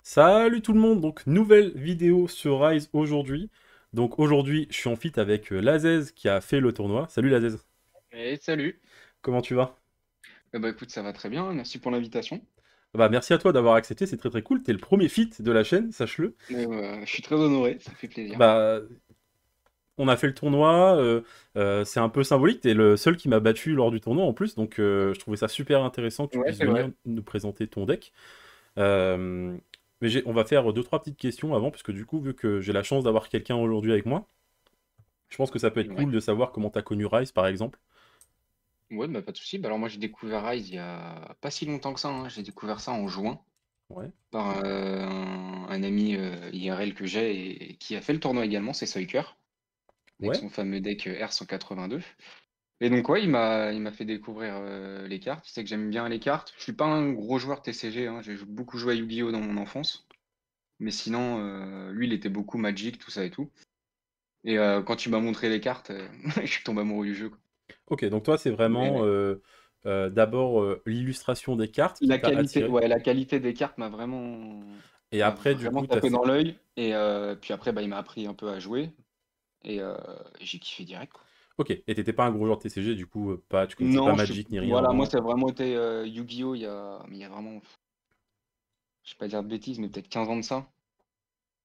Salut tout le monde, donc nouvelle vidéo sur Rise aujourd'hui. Donc aujourd'hui, je suis en feat avec Lazez qui a fait le tournoi. Salut Lazez, Salut. comment tu vas? Bah écoute, ça va très bien, merci pour l'invitation. Bah merci à toi d'avoir accepté, c'est très très cool. T'es le premier feat de la chaîne, sache-le. Je suis très honoré, ça fait plaisir. Bah on a fait le tournoi, c'est un peu symbolique. T'es le seul qui m'a battu lors du tournoi en plus, donc je trouvais ça super intéressant que tu Ouais, puisses c'est venir vrai. nous présenter ton deck. Euh, mais on va faire deux trois petites questions avant, parce que du coup, vu que j'ai la chance d'avoir quelqu'un aujourd'hui avec moi, je pense que ça peut être Ouais. cool de savoir comment t'as connu Rise par exemple. Ouais, bah pas de souci. Bah alors moi j'ai découvert Rise il y a pas si longtemps que ça, hein. J'ai découvert ça en juin Ouais. par un ami IRL que j'ai et qui a fait le tournoi également, c'est Soiker, avec Ouais. son fameux deck R182. Et donc ouais, il m'a fait découvrir les cartes. Tu sais que j'aime bien les cartes. Je suis pas un gros joueur TCG, hein. J'ai beaucoup joué à Yu-Gi-Oh dans mon enfance. Mais sinon, lui, il était beaucoup Magic, tout ça et tout. Et quand tu m'as montré les cartes, je suis tombé amoureux du jeu, quoi. Ok, donc toi, c'est vraiment Mais d'abord l'illustration des cartes qui t'a attiré. la qualité des cartes Et m'a après, du vraiment coup, t'as tapé fait. dans l'œil et puis après, bah, il m'a appris un peu à jouer et j'ai kiffé direct, quoi. Ok, et t'étais pas un gros joueur TCG, du coup, tu connaissais pas Non, Magic ni rien voilà, moi, avant. ça a vraiment été Yu-Gi-Oh! Il y a vraiment, je vais pas dire de bêtises, mais peut-être 15 ans de ça.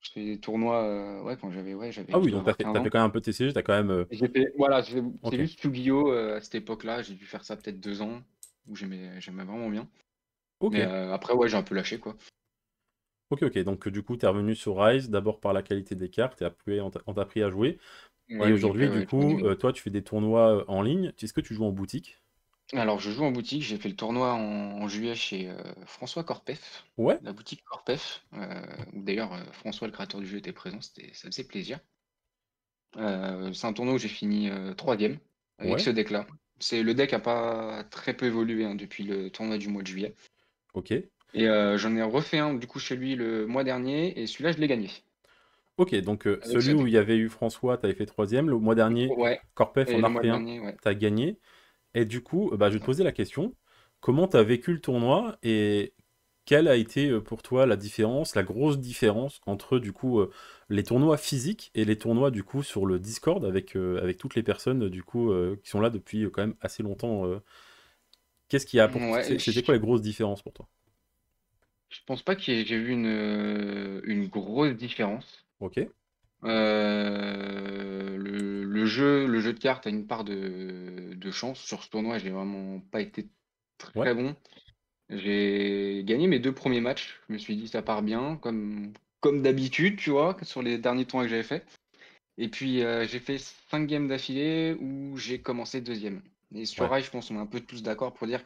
Je fais des tournois, ouais, quand Ah oui, je dois donc avoir t'as 15 fait ans. quand même un peu de TCG, t'as quand même. Et j'ai fait, voilà, c'est Ok, juste Yu-Gi-Oh! À cette époque-là, j'ai dû faire ça peut-être 2 ans, où j'aimais vraiment bien. ok, Mais après, ouais, j'ai un peu lâché, quoi. ok. Donc, du coup, t'es revenu sur Rise, d'abord par la qualité des cartes, et après, on t'a appris à jouer. Et Ouais, oui, aujourd'hui, après, du ouais, tu m'as coup, donné. toi, tu fais des tournois en ligne. Est-ce que tu joues en boutique? Alors, je joue en boutique. J'ai fait le tournoi en juillet chez François Corpef, Ouais, la boutique Corpef, où d'ailleurs François, le créateur du jeu, était présent. Ça faisait plaisir. C'est un tournoi où j'ai fini troisième avec ouais, ce deck-là. Le deck a pas très peu évolué, hein, depuis le tournoi du mois de juillet. ok. Et j'en ai refait un du coup chez lui le mois dernier et celui-là, je l'ai gagné Ok, donc avec ce celui où il y deck-là. avait eu François, t'avais fait troisième. Le mois dernier, Ouais. Corpef Et en a le mois refait un, dernier, ouais. t'as gagné. Et du coup, bah, je C'est vais te ça. poser la question, comment t'as vécu le tournoi et quelle a été pour toi la différence, la grosse différence entre du coup les tournois physiques et les tournois du coup sur le Discord avec toutes les personnes du coup qui sont là depuis quand même assez longtemps. Qu'est-ce qui a Ouais, c'était quoi les grosses différences pour toi? je pense pas j'ai vu une grosse différence. Ok, Le jeu de cartes a une part de chance. Sur ce tournoi, j'ai vraiment pas été ouais, très bon. J'ai gagné mes 2 premiers matchs. Je me suis dit, ça part bien, comme d'habitude, tu vois, sur les derniers tournois que j'avais fait. Et puis, j'ai fait 5 games d'affilée où j'ai commencé deuxième. Et sur ouais, Rail, je pense qu'on est un peu tous d'accord pour dire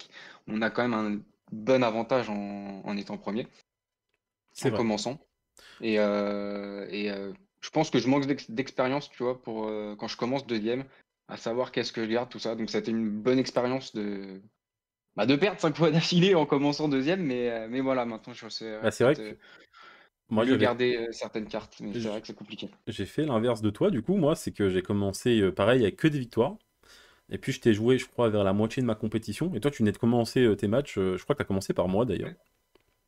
qu'on a quand même un bon avantage en étant premier, c'est en vrai. commençant. Je pense que je manque d'expérience, tu vois, pour quand je commence deuxième, à savoir qu'est-ce que je garde, tout ça. Donc, c'était une bonne expérience de perdre 5 fois d'affilée en commençant deuxième, mais voilà, maintenant, je Bah, saurais c'est vrai peut-être que moi mieux j'avais garder certaines cartes, mais c'est j- vrai que c'est compliqué. j'ai fait l'inverse de toi du coup, moi c'est que j'ai commencé pareil avec que des victoires. Et puis je t'ai joué, je crois, vers la moitié de ma compétition. Et toi, tu venais de commencer tes matchs. Je crois que tu as commencé par moi d'ailleurs. Ouais.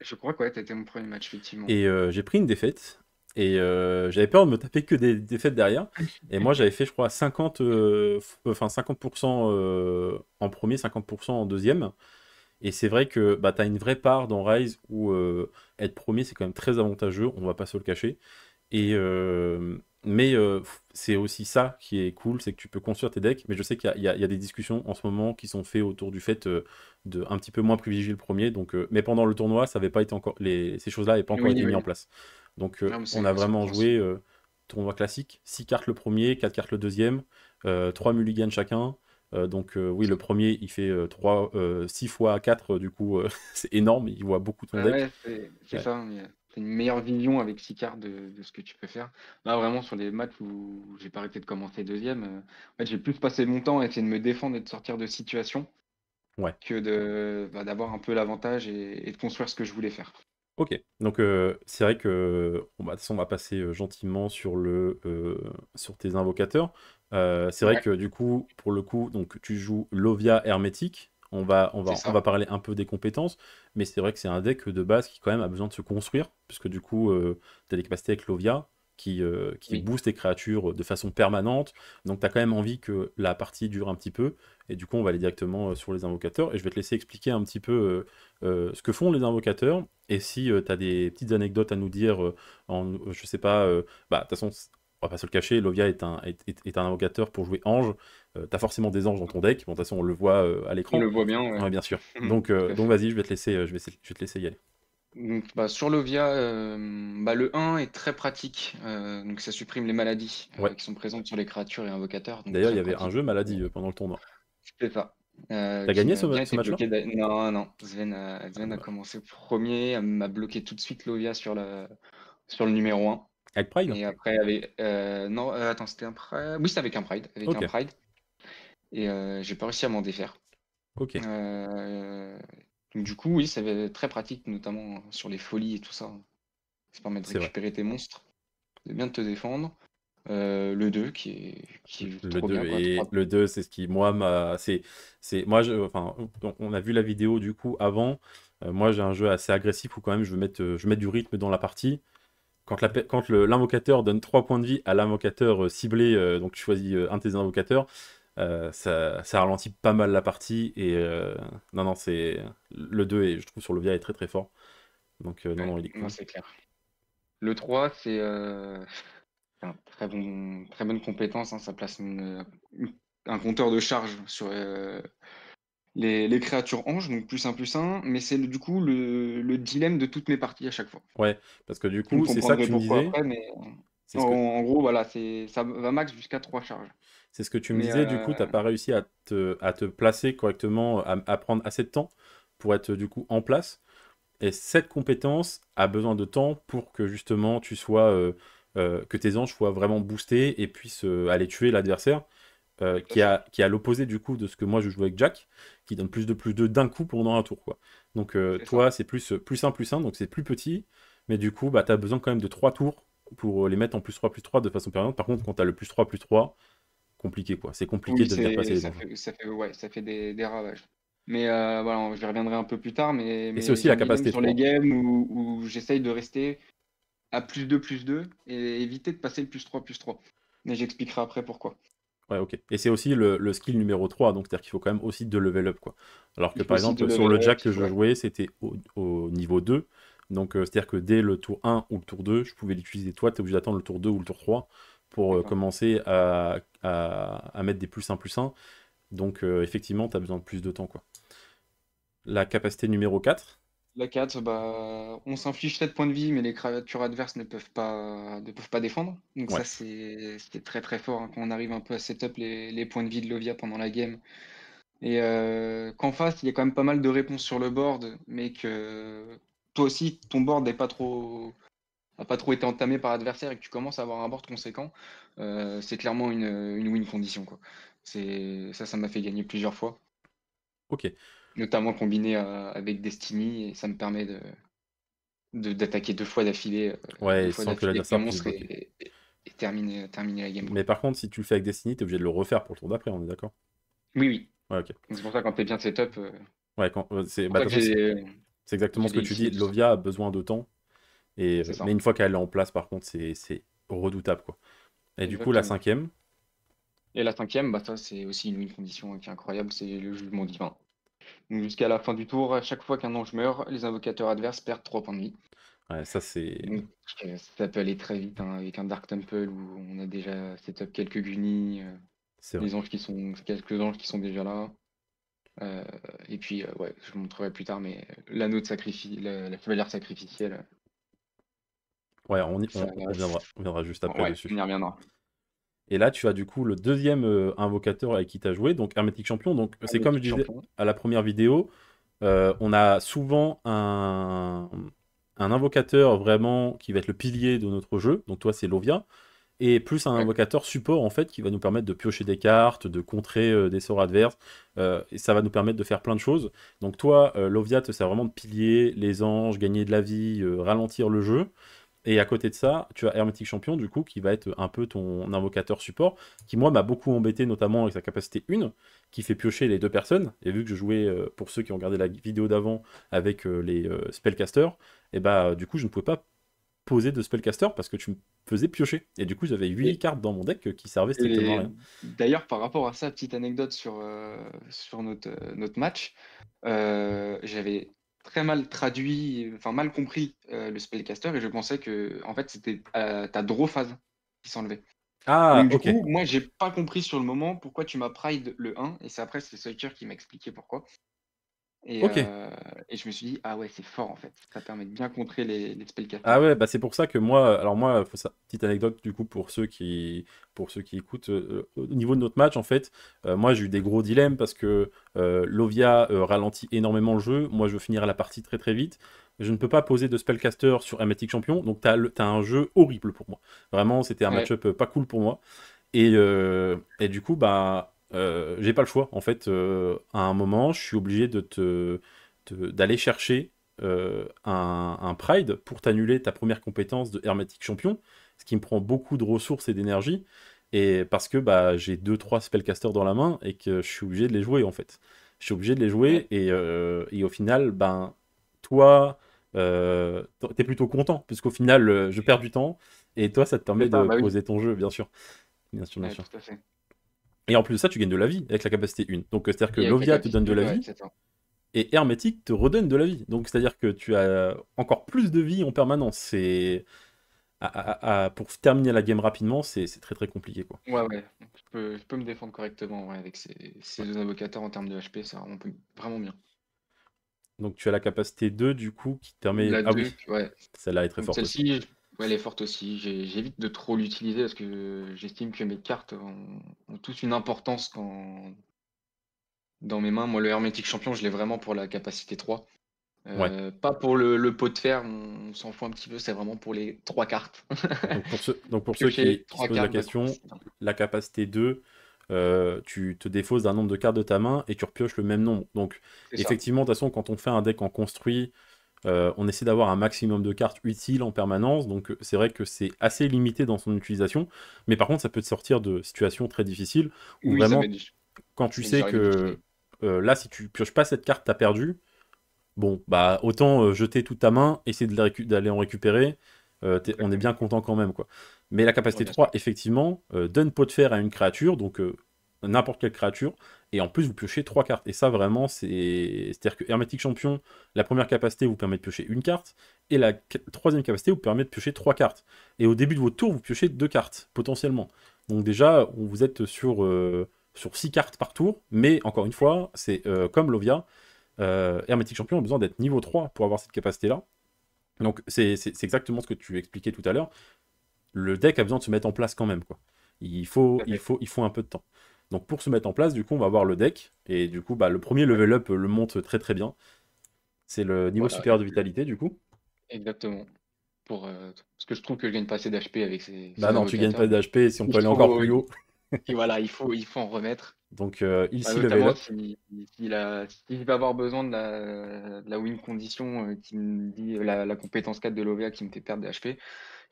Je crois que ouais, t'as été mon premier match, effectivement. Et j'ai pris une défaite. Et j'avais peur de me taper que des défaites derrière. Et moi, j'avais fait, je crois, 50, enfin 50% en premier, 50% en deuxième. Et c'est vrai que bah, tu as une vraie part dans Rise où être premier, c'est quand même très avantageux. On va pas se le cacher. Et, mais c'est aussi ça qui est cool, c'est que tu peux construire tes decks. Mais je sais qu'il y a des discussions en ce moment qui sont faites autour du fait de un petit peu moins privilégier le premier. Donc, mais pendant le tournoi, ça avait pas été encore, ces choses-là n'avaient pas encore été Oui, mises en oui. place. Donc, Non, mais on a c'est vraiment joué compréhensible. tournoi classique, 6 cartes le premier, 4 cartes le deuxième, 3 mulligans chacun. Donc oui, le premier, il fait 6 fois 4 du coup, c'est énorme, il voit beaucoup ton Ah deck. ouais, c'est Ouais. ça. C'est une meilleure vision avec 6 cartes de ce que tu peux faire. Là, vraiment, sur les matchs où j'ai pas arrêté de commencer deuxième, en fait, j'ai plus passé mon temps à essayer de me défendre et de sortir de situation Ouais. que d'avoir un peu l'avantage et de construire ce que je voulais faire. Ok, donc c'est vrai que bon, bah, de toute façon, on va passer gentiment sur sur tes invocateurs. C'est vrai Ouais, que du coup, pour le coup, donc tu joues Lovia hermétique c'est On ça. va parler un peu des compétences, mais c'est vrai que c'est un deck de base qui quand même a besoin de se construire, puisque du coup, tu as des capacités avec Lovia qui Oui. booste tes créatures de façon permanente, donc tu as quand même envie que la partie dure un petit peu, et du coup on va aller directement sur les invocateurs, et je vais te laisser expliquer un petit peu ce que font les invocateurs, et si tu as des petites anecdotes à nous dire, je sais pas, bah de toute façon, on va pas se le cacher, Lovia est un invocateur pour jouer ange. T'as forcément des anges dans ton deck. Bon, de toute façon, on le voit à On l'écran. le voit bien, ouais. Ouais, bien sûr. Tout à Donc fait. vas-y, je vais te laisser y aller. Donc, bah, sur Lovia, bah, le 1 est très pratique. Donc ça supprime les maladies Ouais. qui sont présentes sur les créatures et invocateurs, donc D'ailleurs, il très y avait un pratique. jeu maladie pendant le tournoi. C'est ça. T'as Qui gagné a bien ce été match-là? bloqué. Non, non. Ah, Sven a dommage. commencé premier, m'a bloqué tout de suite Lovia sur le numéro 1. Avec Pride? Et après, non, attends, c'était un Pride. Oui, c'était avec un Pride. Avec un Ok. Pride. Et j'ai pas réussi à m'en défaire. Ok. Euh, donc, du coup, oui, c'est très pratique, notamment sur les folies et tout ça. Ça permet de C'est vrai. récupérer tes monstres, de bien te défendre. Le 2 qui est Le trop bien, 2 quoi. et le 2 c'est ce qui moi m'a moi enfin on a vu la vidéo du coup avant. Moi j'ai un jeu assez agressif où quand même je veux mettre du rythme dans la partie. Quand l'invocateur donne 3 points de vie à l'invocateur ciblé, donc tu choisis un de tes invocateurs, ça ralentit pas mal la partie. Et non, non, c'est. Le 2, et je trouve sur le VIA est très très fort. Donc non, Ouais, non, il est non, cool. c'est clair. Le 3 c'est un très bonne compétence, hein. Ça place un compteur de charge sur les créatures anges, donc plus un, mais c'est du coup le dilemme de toutes mes parties à chaque fois. Ouais, parce que du Vous me coup, c'est ça que comprendrez tu me pourquoi disais. après, mais C'est ce que, en gros, voilà, ça va max jusqu'à 3 charges. c'est ce que tu me Mais disais. Du coup, t'as pas réussi à te placer correctement, à prendre assez de temps pour être du coup en place. Et cette compétence a besoin de temps pour que justement que tes anges soient vraiment boostés et puissent aller tuer l'adversaire, tout à fait, qui est à l'opposé du coup de ce que moi je joue avec Jack, qui donne plus 2 d'un coup pendant un tour, quoi. Donc c'est ça. toi, c'est plus 1, donc c'est plus petit, mais du coup, bah, tu as besoin quand même de 3 tours pour les mettre en plus 3 de façon permanente. Par contre, quand tu as le plus 3, compliqué, quoi. C'est compliqué Oui, de venir passer les anges. ouais, ça fait des ravages. Mais voilà, j'y reviendrai un peu plus tard, Et c'est mais aussi j'ai la un dilemme capacité sur les 3. games où j'essaye de rester à plus 2 et éviter de passer le plus 3. Mais j'expliquerai après pourquoi. Ouais, ok. Et c'est aussi le skill numéro 3, donc c'est-à-dire qu'il faut quand même aussi de level up, quoi. Alors que Il faut par aussi de exemple, sur level le up, Jack que je jouais, c'était au niveau 2. Donc c'est-à-dire que dès le tour 1 ou le tour 2, je pouvais l'utiliser. Toi, tu es obligé d'attendre le tour 2 ou le tour 3 pour c'est ça. commencer à mettre des plus 1. Donc effectivement, tu as besoin de plus de temps, quoi. La capacité numéro 4. La 4, bah, on s'inflige 7 points de vie, mais les créatures adverses ne peuvent pas défendre. Donc Ouais, ça, c'est très très fort, hein, quand on arrive un peu à setup les points de vie de Lovia pendant la game. Et qu'en face, il y a quand même pas mal de réponses sur le board, mais que toi aussi, ton board a pas trop été entamé par l'adversaire et que tu commences à avoir un board conséquent, c'est clairement une win condition, quoi. Ça m'a fait gagner plusieurs fois, ok. notamment combiné avec Destiny, et ça me permet d'attaquer 2 fois d'affilée, Ouais, sans que avec mes l'adversaire puisse monstres bloquer. et terminer la game, quoi. Mais par contre, si tu le fais avec Destiny, t'es obligé de le refaire pour le tour d'après, on est d'accord? Oui, oui. Ouais, ok. Donc c'est pour ça, quand t'es bien setup, Ouais, c'est pour bah, ça de que toute façon, c'est exactement j'ai ce que des tu X-Ray dis. et tout ça. Lovia a besoin de temps. C'est Mais ça, une fois qu'elle est en place, par contre, c'est redoutable, quoi. Et du coup, la exactement. cinquième, Et la cinquième, bah ça, c'est aussi une condition qui est incroyable, c'est le jugement divin. Donc jusqu'à la fin du tour, à chaque fois qu'un ange meurt, les invocateurs adverses perdent 3 points de vie. ouais, ça c'est. Donc ça peut aller très vite, hein, avec un Dark Temple où on a déjà setup quelques Gunis, C'est vrai. quelques anges qui sont déjà là. Euh, et puis ouais, je vous montrerai plus tard, mais l'anneau de sacrifice, la chevalière sacrificielle, Ouais, ça, on viendra juste après ouais, on dessus. y reviendra. Et là, tu as du coup le deuxième invocateur avec qui tu as joué, donc Hermétique Champion. Donc, Un c'est comme je mythique disais champion. à la première vidéo, on a souvent un invocateur vraiment qui va être le pilier de notre jeu. Donc, toi, c'est Lovia. Et plus un Ouais. invocateur support en fait qui va nous permettre de piocher des cartes, de contrer des sorts adverses, et ça va nous permettre de faire plein de choses. Donc toi, Lovia te sert vraiment de pilier, les anges, gagner de la vie, ralentir le jeu. Et à côté de ça, tu as Hermetic Champion, du coup, qui va être un peu ton invocateur support, qui, moi, m'a beaucoup embêté, notamment avec sa capacité 1, qui fait piocher les deux personnes. Et vu que je jouais, pour ceux qui ont regardé la vidéo d'avant, avec les spellcasters, et bah, du coup, je ne pouvais pas poser de spellcaster parce que tu me faisais piocher. Et du coup, j'avais 8 Et, cartes dans mon deck qui servaient strictement à et rien. d'ailleurs, par rapport à ça, petite anecdote sur notre match, j'avais très mal traduit, enfin mal compris le spellcaster et je pensais que en fait c'était ta draw phase qui s'enlevait. Ah, Donc du ok. coup, moi j'ai pas compris sur le moment pourquoi tu m'as pride le 1 et c'est après c'est Suiker qui m'a expliqué pourquoi. Et, Ok. euh, et je me suis dit, ah ouais, c'est fort en fait. Ça permet de bien contrer les Ah spellcasters. ouais, bah c'est pour ça que moi, alors moi, faut ça, petite anecdote du coup pour ceux qui écoutent, au niveau de notre match en fait, moi j'ai eu des gros dilemmes parce que Lovia ralentit énormément le jeu, moi je veux finir la partie très très vite, je ne peux pas poser de spellcaster sur Hermetic Champion, donc t'as un jeu horrible pour moi. Vraiment, c'était un Ouais, match-up pas cool pour moi. Et du coup, bah, j'ai pas le choix. En fait, à un moment, je suis obligé d'aller chercher un Pride pour t'annuler ta première compétence de Hermetic Champion, ce qui me prend beaucoup de ressources et d'énergie. Et parce que bah, j'ai deux trois spellcasters dans la main et que je suis obligé de les jouer en fait. Je suis obligé de les jouer ouais, et au final, ben, toi, t'es plutôt content, puisqu'au final, je perds du temps et toi, ça te permet c'est ça, de bah oui. poser ton jeu, bien sûr. Bien sûr, bien Ouais, sûr. tout à fait. Et en plus de ça, tu gagnes de la vie avec la capacité 1. Donc, c'est-à-dire que Et avec la Lovia te donne de capacité, la ouais, vie c'est ça. et Hermétique te redonne de la vie. Donc, c'est-à-dire que tu as encore plus de vie en permanence. Pour terminer la game rapidement, c'est très très compliqué, quoi. Ouais, ouais. Je peux me défendre correctement ouais, avec ces Ouais. deux invocateurs en termes de HP, ça, on peut vraiment bien. Donc, tu as la capacité 2, du coup, qui te permet. La Ah 2 oui, ouais. celle-là est très Donc forte aussi. celle-ci, ouais, elle est forte aussi. J'évite de trop l'utiliser parce que j'estime que mes cartes ont tous une importance dans mes mains. Moi, le Hermétique Champion, je l'ai vraiment pour la capacité 3. Ouais. Pas pour le pot de fer, on s'en fout un petit peu, c'est vraiment pour les 3 cartes. Donc pour ceux Piocher qui se 3 posent la cartes d'un coup. question, la capacité 2, tu te défausses d'un nombre de cartes de ta main et tu repioches le même nombre. Donc, C'est ça. effectivement, de toute façon, quand on fait un deck en construit, on essaie d'avoir un maximum de cartes utiles en permanence, donc c'est vrai que c'est assez limité dans son utilisation, mais par contre ça peut te sortir de situations très difficiles, où Oui, vraiment, quand tu ça m'est sais déjà arrivé que d'utiliser. là si tu pioches pas cette carte, t'as perdu, bon, bah autant jeter toute ta main, essayer d'aller en récupérer, on est Exactement. bien content quand même, quoi. Mais la Ouais, capacité bien sûr. 3, effectivement, donne pot de fer à une créature, donc n'importe quelle créature, et en plus vous piochez 3 cartes. Et ça vraiment, c'est-à-dire que Hermetic Champion, la première capacité vous permet de piocher une carte, et la troisième capacité vous permet de piocher 3 cartes. Et au début de votre tour, vous piochez 2 cartes, potentiellement. Donc déjà, vous êtes sur 6 cartes par tour, mais encore une fois, c'est comme Lovia, Hermetic Champion a besoin d'être niveau 3 pour avoir cette capacité-là. Donc c'est exactement ce que tu expliquais tout à l'heure. Le deck a besoin de se mettre en place quand même, quoi. Il faut, Tout à il fait. faut, il faut un peu de temps. Donc pour se mettre en place, du coup, on va voir le deck. Et du coup, bah, le premier Ouais. level up le monte très très bien. C'est le niveau Voilà, supérieur de vitalité, du coup. exactement. Parce que je trouve que je gagne pas assez d'HP avec Bah ces non, tu gagnes invocateurs. pas Donc, d'HP si on peut il aller encore faut, plus il- haut. et voilà, il faut en remettre. Donc Bah, ici, level notamment up, s'il va avoir besoin de la win condition qui me dit la compétence 4 de l'OVA qui me fait perdre des HP.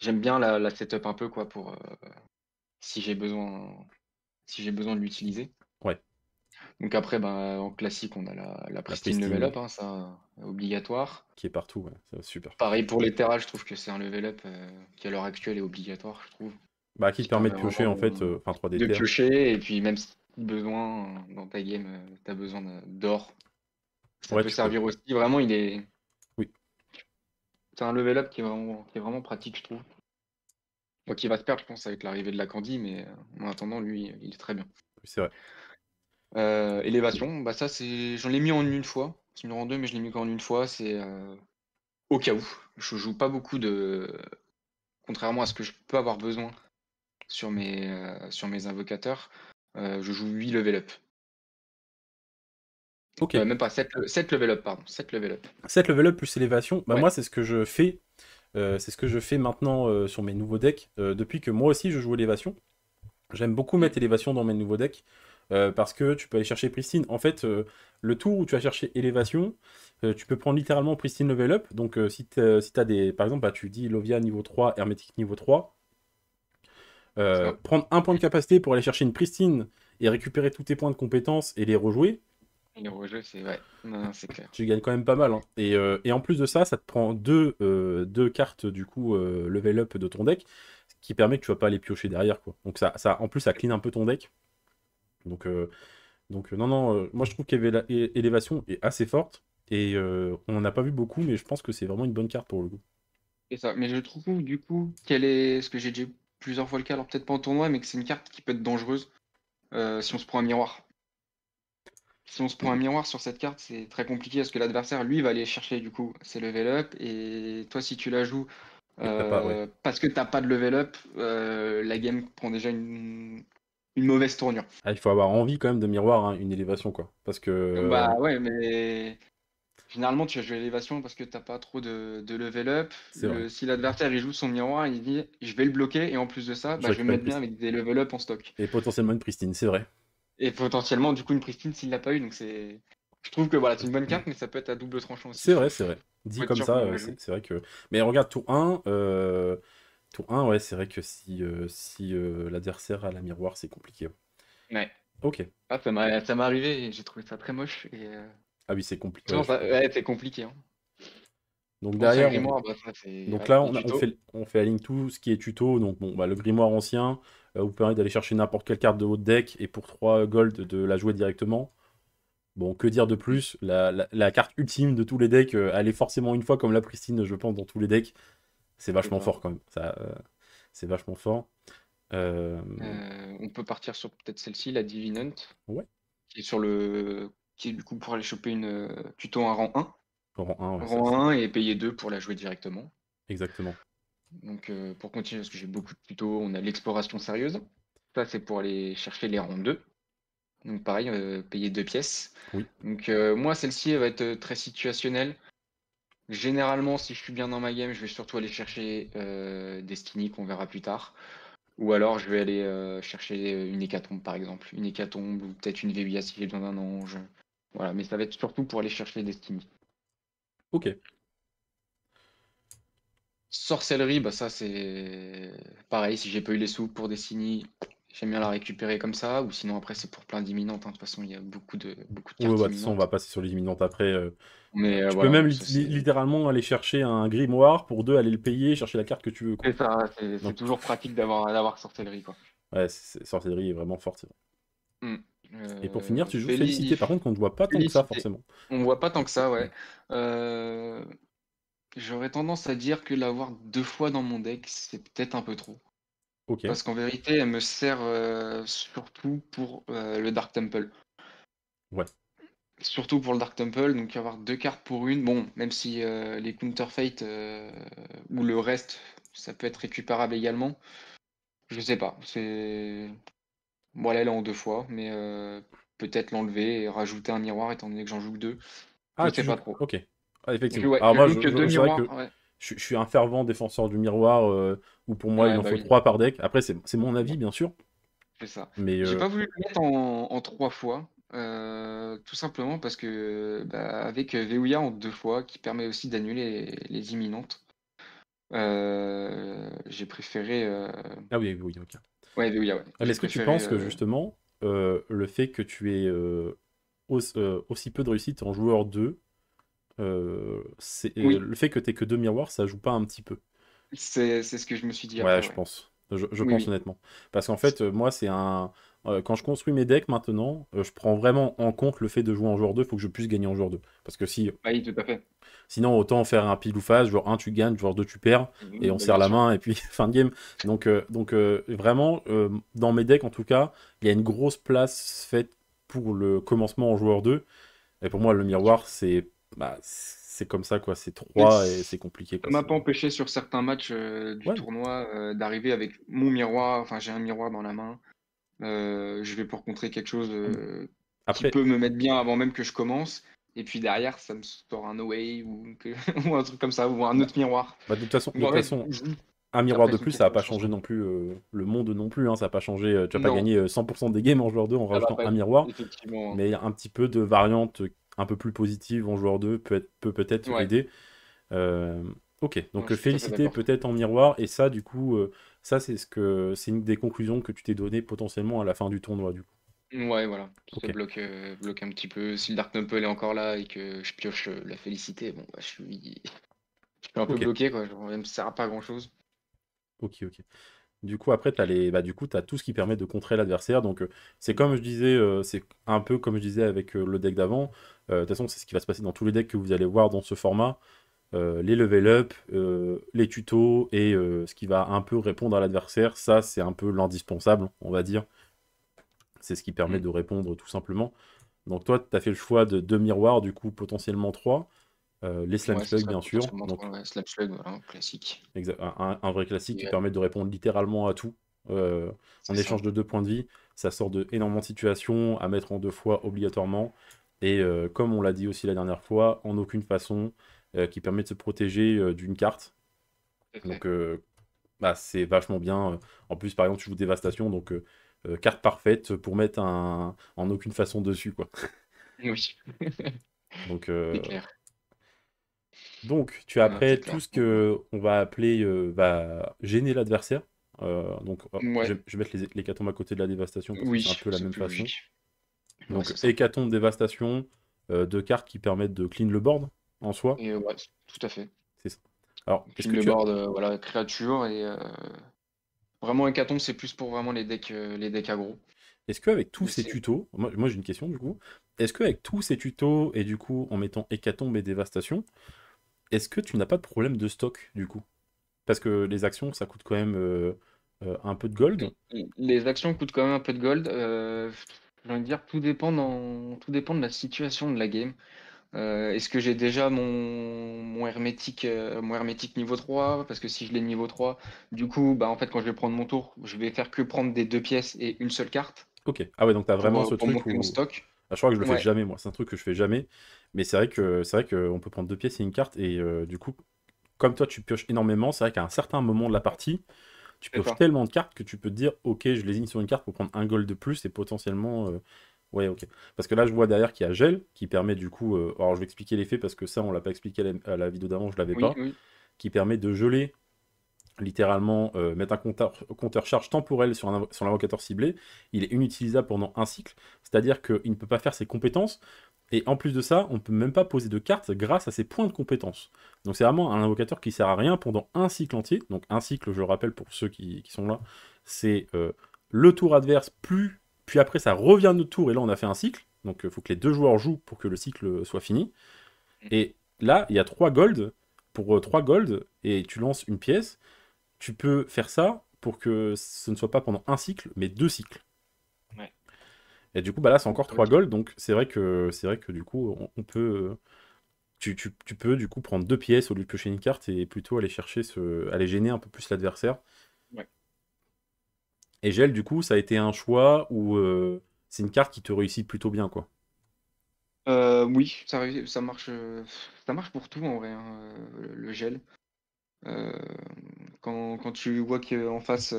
J'aime bien la setup un peu quoi pour si j'ai besoin si j'ai besoin de l'utiliser. ouais, Donc après, ben, en classique, on a la la pristine level pristine up, hein, ça, obligatoire. qui est partout, ouais, c'est super. Pareil pour les terrages, je trouve que c'est un level up qui à l'heure actuelle est obligatoire, je trouve. Bah, qui te Qui permet de permet piocher, vraiment en fait, enfin 3D de terre. piocher, et puis même si besoin dans ta game, tu as besoin d'or, ça Ouais, peut tu peux. servir aussi. Vraiment, Oui, c'est un level up qui est vraiment pratique, je trouve. Donc il va se perdre, je pense, avec l'arrivée de la Candy, mais en attendant, lui, il est très bien. c'est vrai. Élévation, bah ça, j'en ai mis en une fois. C'est en deux, mais je l'ai mis qu'en une fois. C'est au cas où. Je joue pas beaucoup contrairement à ce que je peux avoir besoin sur mes invocateurs, je joue 8 level up. Ok. Même pas 7 level up, pardon. 7 level up. 7 level up plus élévation, bah Ouais. moi c'est ce que je fais. C'est ce que je fais maintenant sur mes nouveaux decks. Depuis que moi aussi je joue élévation, j'aime beaucoup Mmh. mettre élévation dans mes nouveaux decks parce que tu peux aller chercher pristine. En fait, le tour où tu vas chercher élévation, Tu peux prendre littéralement Pristine Level Up. Donc, si t'as des. Par exemple, bah, tu dis Lovia niveau 3, Hermétique niveau 3. Ça. Prendre un point de capacité pour aller chercher une Pristine et récupérer tous tes points de compétence et les rejouer. Les rejeux, c'est ouais. Non, c'est clair. Tu gagnes quand même pas mal. Hein. Et en plus de ça, ça te prend deux cartes du coup level up de ton deck, ce qui permet que tu vas pas les piocher derrière. Quoi. Donc en plus, ça clean un peu ton deck. Donc, non, non, moi je trouve qu'Élévation est assez forte. Et on n'en a pas vu beaucoup, mais je pense que c'est vraiment une bonne carte pour le coup. Et ça. Mais je trouve du coup qu'elle est. Ce que j'ai déjà eu plusieurs fois le cas, alors peut-être pas en tournoi, mais que c'est une carte qui peut être dangereuse si on se prend un miroir. Si on se prend un miroir sur cette carte, c'est très compliqué parce que l'adversaire, lui, va aller chercher du coup ses level up. Et toi, si tu la joues Et t'as pas, ouais. parce que t'as pas de level up, la game prend déjà une mauvaise tournure. Ah, il faut avoir envie quand même de miroir hein, une élévation, quoi. Parce que. Bah ouais, mais généralement tu vas jouer l'élévation parce que t'as pas trop de level up. C'est vrai. Si l'adversaire il joue son miroir, il dit je vais le bloquer et en plus de ça, Je bah, je vais me récupère une mettre bien pristine. avec des level up en stock. Et potentiellement une pristine, c'est vrai. Et potentiellement du coup une pristine s'il l'a pas eu. Donc c'est. Je trouve que voilà, c'est une bonne carte, mais ça peut être à double tranchant aussi. C'est vrai, c'est vrai. Faut Dit être comme sûr ça, comment la jouer. c'est vrai que. Mais regarde, tour 1 ouais, c'est vrai que si l'adversaire a la miroir, c'est compliqué. Ouais. Ok. Ah, ça m'est arrivé et j'ai trouvé ça très moche. Et Ah oui, c'est compliqué. Ouais, souvent, ouais, c'est compliqué. Hein. donc Ancien derrière, grimoire, bah ça c'est donc ouais, là, les on tutos. fait la ligne tout ce qui est tuto. Donc bon, bah, le grimoire ancien vous permet d'aller chercher n'importe quelle carte de haut deck et pour 3 gold de la jouer directement. Bon, que dire de plus? La carte ultime de tous les decks, elle est forcément une fois comme la pristine, je pense, dans tous les decks. C'est C'est vachement ça. fort quand même. C'est vachement fort. Euh, On peut partir sur peut-être celle-ci, la Divinant, Ouais, qui est sur le qui est du coup pour aller choper une tuto un rang 1. rang 1, ouais, ça c'est Rang 1 et payer 2 pour la jouer directement. exactement. Donc pour continuer, parce que j'ai beaucoup de tutos, on a l'exploration sérieuse. Ça c'est pour aller chercher les rangs 2. Donc pareil, payer 2 pièces. Oui. Donc moi celle-ci elle va être très situationnelle. Généralement, si je suis bien dans ma game, je vais surtout aller chercher Destiny qu'on verra plus tard. Ou alors je vais aller chercher une hécatombe par exemple. Une hécatombe ou peut-être une VUA si j'ai besoin d'un ange. Voilà, mais ça va être surtout pour aller chercher Destiny. Ok. Sorcellerie, bah ça c'est pareil, si j'ai pas eu les sous pour Destiny, j'aime bien la récupérer comme ça, ou sinon après c'est pour plein d'imminentes, hein. De toute façon, il y a beaucoup de Ouais, cartes bah, de toute façon, on va imminentes. passer sur les imminentes après. Mais Tu peux voilà, même ça c'est littéralement aller chercher un grimoire pour deux, aller le payer, chercher la carte que tu veux, quoi. c'est ça, c'est Donc, toujours pratique d'avoir sorcellerie quoi. ouais, sorcellerie est vraiment forte. C'est vrai. Hmm. Et pour finir, tu joues Félicité, Féli- par contre, qu'on ne voit pas tant que ça, Félicité. forcément. On voit pas tant que ça, ouais. Euh, J'aurais tendance à dire que l'avoir 2 fois dans mon deck, c'est peut-être un peu trop. Ok. Parce qu'en vérité, elle me sert surtout pour le Dark Temple. Ouais. Surtout pour le Dark Temple, donc avoir 2 cartes pour une. Bon, même si les Counterfeit ou le reste, ça peut être récupérable également. Je sais pas. C'est. Bon, elle est en 2 fois, mais peut-être l'enlever et rajouter un miroir étant donné que j'en joue que 2. Je Ah, tu sais joues. pas trop. Ok. Ah, effectivement. Ouais, Alors je moi, joue que deux c'est vrai miroirs. que Ouais, je suis un fervent défenseur du miroir, où pour moi, il ouais en bah faut oui. 3 par deck. Après, c'est mon avis, bien sûr. C'est ça. Mais J'ai pas voulu le mettre en 3 fois, tout simplement parce que bah, avec Veouya en 2 fois, qui permet aussi d'annuler les imminentes, j'ai préféré. ah oui, oui, ok. Ouais, Veouya, ouais. Ah, mais J'ai est-ce que tu préféré. penses que justement, le fait que tu aies aussi peu de réussite en joueur 2, Oui, le fait que tu que deux miroirs, ça joue pas un petit peu? c'est ce que je me suis dit Ouais, après, je ouais. pense. Je Oui, pense oui. honnêtement. Parce qu'en fait, moi, c'est un. Quand je construis mes decks maintenant, je prends vraiment en compte le fait de jouer en joueur 2, il faut que je puisse gagner en joueur 2. Parce que Bah oui, tout à fait. sinon, autant faire un pile ou face, joueur 1 tu gagnes, joueur 2 tu perds, et on Bah, serre bien la sûr. main, et puis fin de game. Donc vraiment, dans mes decks en tout cas, il y a une grosse place faite pour le commencement en joueur 2. Et pour moi, le miroir, c'est comme ça, quoi. C'est Mais 3 et c'est compliqué, ça quoi. m'a pas empêché sur certains matchs du Ouais. tournoi d'arriver avec mon miroir. Enfin, j'ai un miroir dans la main. Je vais pour contrer quelque chose qui Après, peut me mettre bien avant même que je commence. Et puis derrière, ça me sort un away ou un truc comme ça, ou un bah, autre miroir. de toute façon, Donc en fait, un miroir de j'apprécie plus, ça va quelque pas chose. changer non plus le monde non plus, hein, ça va pas changer, tu vas pas Non, gagner 100% des games en joueur 2 en ça va rajoutant pas un être miroir, effectivement. mais il y a un petit peu de variante un peu plus positive en joueur 2 peut peut-être Ouais, aider. Euh, ok, non, donc je suis tout à fait féliciter d'accord. peut-être en miroir, et ça, du coup, ça, c'est une des conclusions que tu t'es donné potentiellement à la fin du tournoi, du coup. Ouais, voilà, Ok, ça bloque un petit peu. Si le Dark Knuckle est encore là et que je pioche la félicité, bon, bah, je suis un peu ok, bloqué, quoi. Genre, elle me sert à pas grand-chose. ok. Du coup, après, du coup, t'as tout ce qui permet de contrer l'adversaire. Donc, c'est comme je disais, c'est un peu comme je disais avec le deck d'avant. De toute façon, c'est ce qui va se passer dans tous les decks que vous allez voir dans ce format. Les level up, les tutos et ce qui va un peu répondre à l'adversaire, ça, c'est un peu l'indispensable, on va dire. C'est ce qui permet Mm. de répondre tout simplement. Donc, toi, tu as fait le choix de deux miroirs, du coup, potentiellement trois. Les Slime Ouais, ce Slug, serait bien sûr. potentiellement Donc, trop, ouais. Slap Slug, voilà, classique. un vrai classique qui Et, permet de répondre littéralement à tout. En c'est ça. échange de 2 points de vie, ça sort de énormément de situations à mettre en 2 fois obligatoirement. Et comme on l'a dit aussi la dernière fois, en aucune façon qui permet de se protéger d'une carte. Tout à fait. Donc bah, c'est vachement bien. En plus, par exemple, tu joues Dévastation, donc carte parfaite pour mettre en aucune façon dessus, quoi. Oui, Donc, c'est clair. tu as Non, c'est après tout clair. ce que on va appeler va gêner l'adversaire. Donc, Ouais, je vais mettre les hécatombes à côté de la dévastation parce que c'est un oui, peu la c'est même plus façon. logique. Ouais, Donc, c'est ça. hécatombe, dévastation, deux cartes qui permettent de clean le board en soi. Et ouais, tout à fait. C'est ça. Alors, Clean le board, voilà, créature et vraiment hécatombe, c'est plus pour vraiment les decks aggro. est-ce qu'avec tous Mais ces c'est tutos, moi j'ai une question du coup, est-ce qu'avec tous ces tutos et du coup en mettant hécatombe et dévastation, est-ce que tu n'as pas de problème de stock du coup? Parce que les actions ça coûte quand même un peu de gold. les actions coûtent quand même un peu de gold. J'ai envie de dire, tout dépend de la situation de la game. Est-ce que j'ai déjà mon hermétique niveau 3? Parce que si je l'ai niveau 3, du coup, bah, en fait, quand je vais prendre mon tour, je vais faire que prendre des deux pièces et une seule carte Ok. Ah ouais, donc t'as vraiment ce pour truc monter mon où. stock. Ah, je crois que je le fais Ouais, jamais moi, c'est un truc que je fais jamais. Mais c'est vrai qu'on peut prendre deux pièces et une carte et du coup, comme toi tu pioches énormément, c'est vrai qu'à un certain moment de la partie, tu c'est pioches ça. tellement de cartes que tu peux te dire, ok, je lésine sur une carte pour prendre un gold de plus et potentiellement. Ouais, ok. Parce que là, je vois derrière qu'il y a Gel qui permet du coup. Alors, je vais expliquer l'effet parce que ça, on l'a pas expliqué à la vidéo d'avant, je l'avais Oui, pas. oui. Qui permet de geler, littéralement, mettre un compteur charge temporel sur l'invocateur ciblé. Il est inutilisable pendant un cycle. C'est-à-dire qu'il ne peut pas faire ses compétences. Et en plus de ça, on ne peut même pas poser de cartes grâce à ses points de compétences. Donc c'est vraiment un invocateur qui sert à rien pendant un cycle entier. Donc un cycle, je le rappelle pour ceux qui sont là, c'est le tour adverse, puis après ça revient notre tour et là on a fait un cycle. Donc il faut que les deux joueurs jouent pour que le cycle soit fini. Et là, il y a 3 gold. Pour 3 gold, et tu lances une pièce, tu peux faire ça pour que ce ne soit pas pendant un cycle, mais 2 cycles. Ouais. Et du coup, bah là, c'est Donc, encore ça veut 3 dire- gold, donc c'est vrai que du coup, on peut, tu peux du coup prendre 2 pièces au lieu de piocher une carte et plutôt aller aller gêner un peu plus l'adversaire. ouais. Et Gel, du coup, ça a été un choix où c'est une carte qui te réussit plutôt bien, quoi. Oui, ça marche pour tout en vrai, hein, le gel. Euh, quand tu vois qu'en face,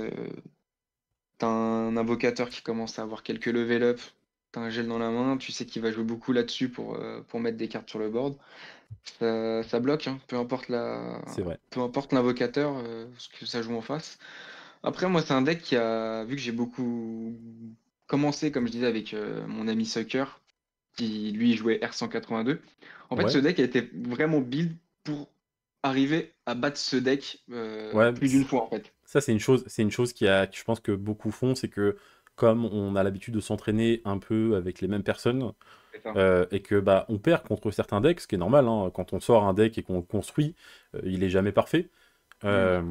t'as un invocateur qui commence à avoir quelques level up, t'as un gel dans la main, tu sais qu'il va jouer beaucoup là-dessus pour mettre des cartes sur le board. Ça bloque, hein, C'est vrai. peu importe l'invocateur, ce que ça joue en face. Après, moi, c'est un deck vu que j'ai beaucoup commencé, comme je disais, avec mon ami Sucker, qui lui jouait R182. En fait, ce Ouais, deck a été vraiment build pour arriver à battre ce deck ouais, plus d'une fois, en fait. ça c'est une chose que je pense que beaucoup font, c'est que comme on a l'habitude de s'entraîner un peu avec les mêmes personnes, C'est ça. et que bah on perd contre certains decks, ce qui est normal, hein, quand on sort un deck et qu'on le construit, il est jamais parfait. Oui. Euh,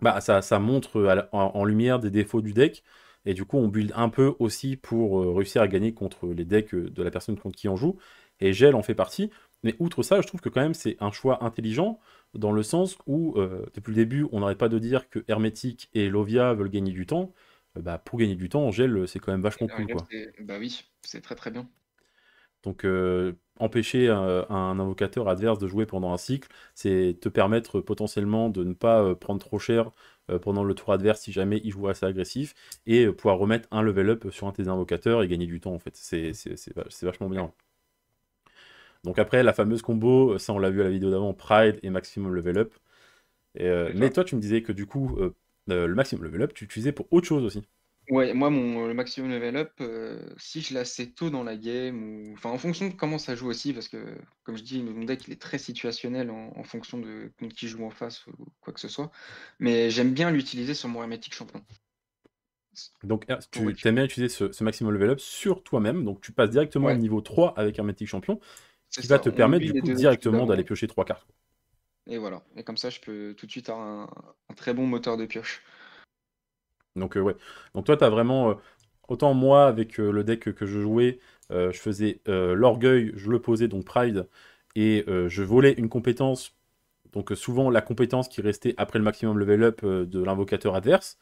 Bah ça montre en lumière des défauts du deck, et du coup on build un peu aussi pour réussir à gagner contre les decks de la personne contre qui on joue, et Gel en fait partie. Mais outre ça, je trouve que quand même c'est un choix intelligent, dans le sens où depuis le début on n'arrête pas de dire que Hermétique et Lovia veulent gagner du temps. Bah, pour gagner du temps, Gel c'est quand même vachement cool, quoi. Bah oui, c'est très très bien. Donc, empêcher un invocateur adverse de jouer pendant un cycle, c'est te permettre potentiellement de ne pas prendre trop cher pendant le tour adverse si jamais il joue assez agressif, et pouvoir remettre un level up sur un de tes invocateurs et gagner du temps en fait. C'est vachement bien. Donc après, la fameuse combo, ça on l'a vu à la vidéo d'avant, Pride et Maximum Level Up. C'est Mais ça. toi, tu me disais que du coup, le Maximum Level Up, tu l'utilisais pour autre chose aussi. Ouais, moi, le maximum level up, si je l'ai assez tôt dans la game ou enfin, en fonction de comment ça joue aussi, parce que, comme je dis, mon deck, il est très situationnel en fonction de contre qui joue en face ou quoi que ce soit. Mais j'aime bien l'utiliser sur mon Hermétique Champion. Donc Pour tu aimes bien utiliser ce Maximum Level Up sur toi-même, donc tu passes directement au ouais, niveau 3 avec Hermétique Champion, ce c'est qui va ça. te On permettre oublie du les coup 2 skills directement d'aller d'avant piocher 3 cartes. et voilà. Et comme ça, je peux tout de suite avoir un très bon moteur de pioche. Donc ouais. Donc toi, tu as vraiment... autant moi, avec le deck que je jouais, je faisais l'orgueil, je le posais, donc Pride, et je volais une compétence, donc souvent la compétence qui restait après le maximum level up de l'invocateur adverse.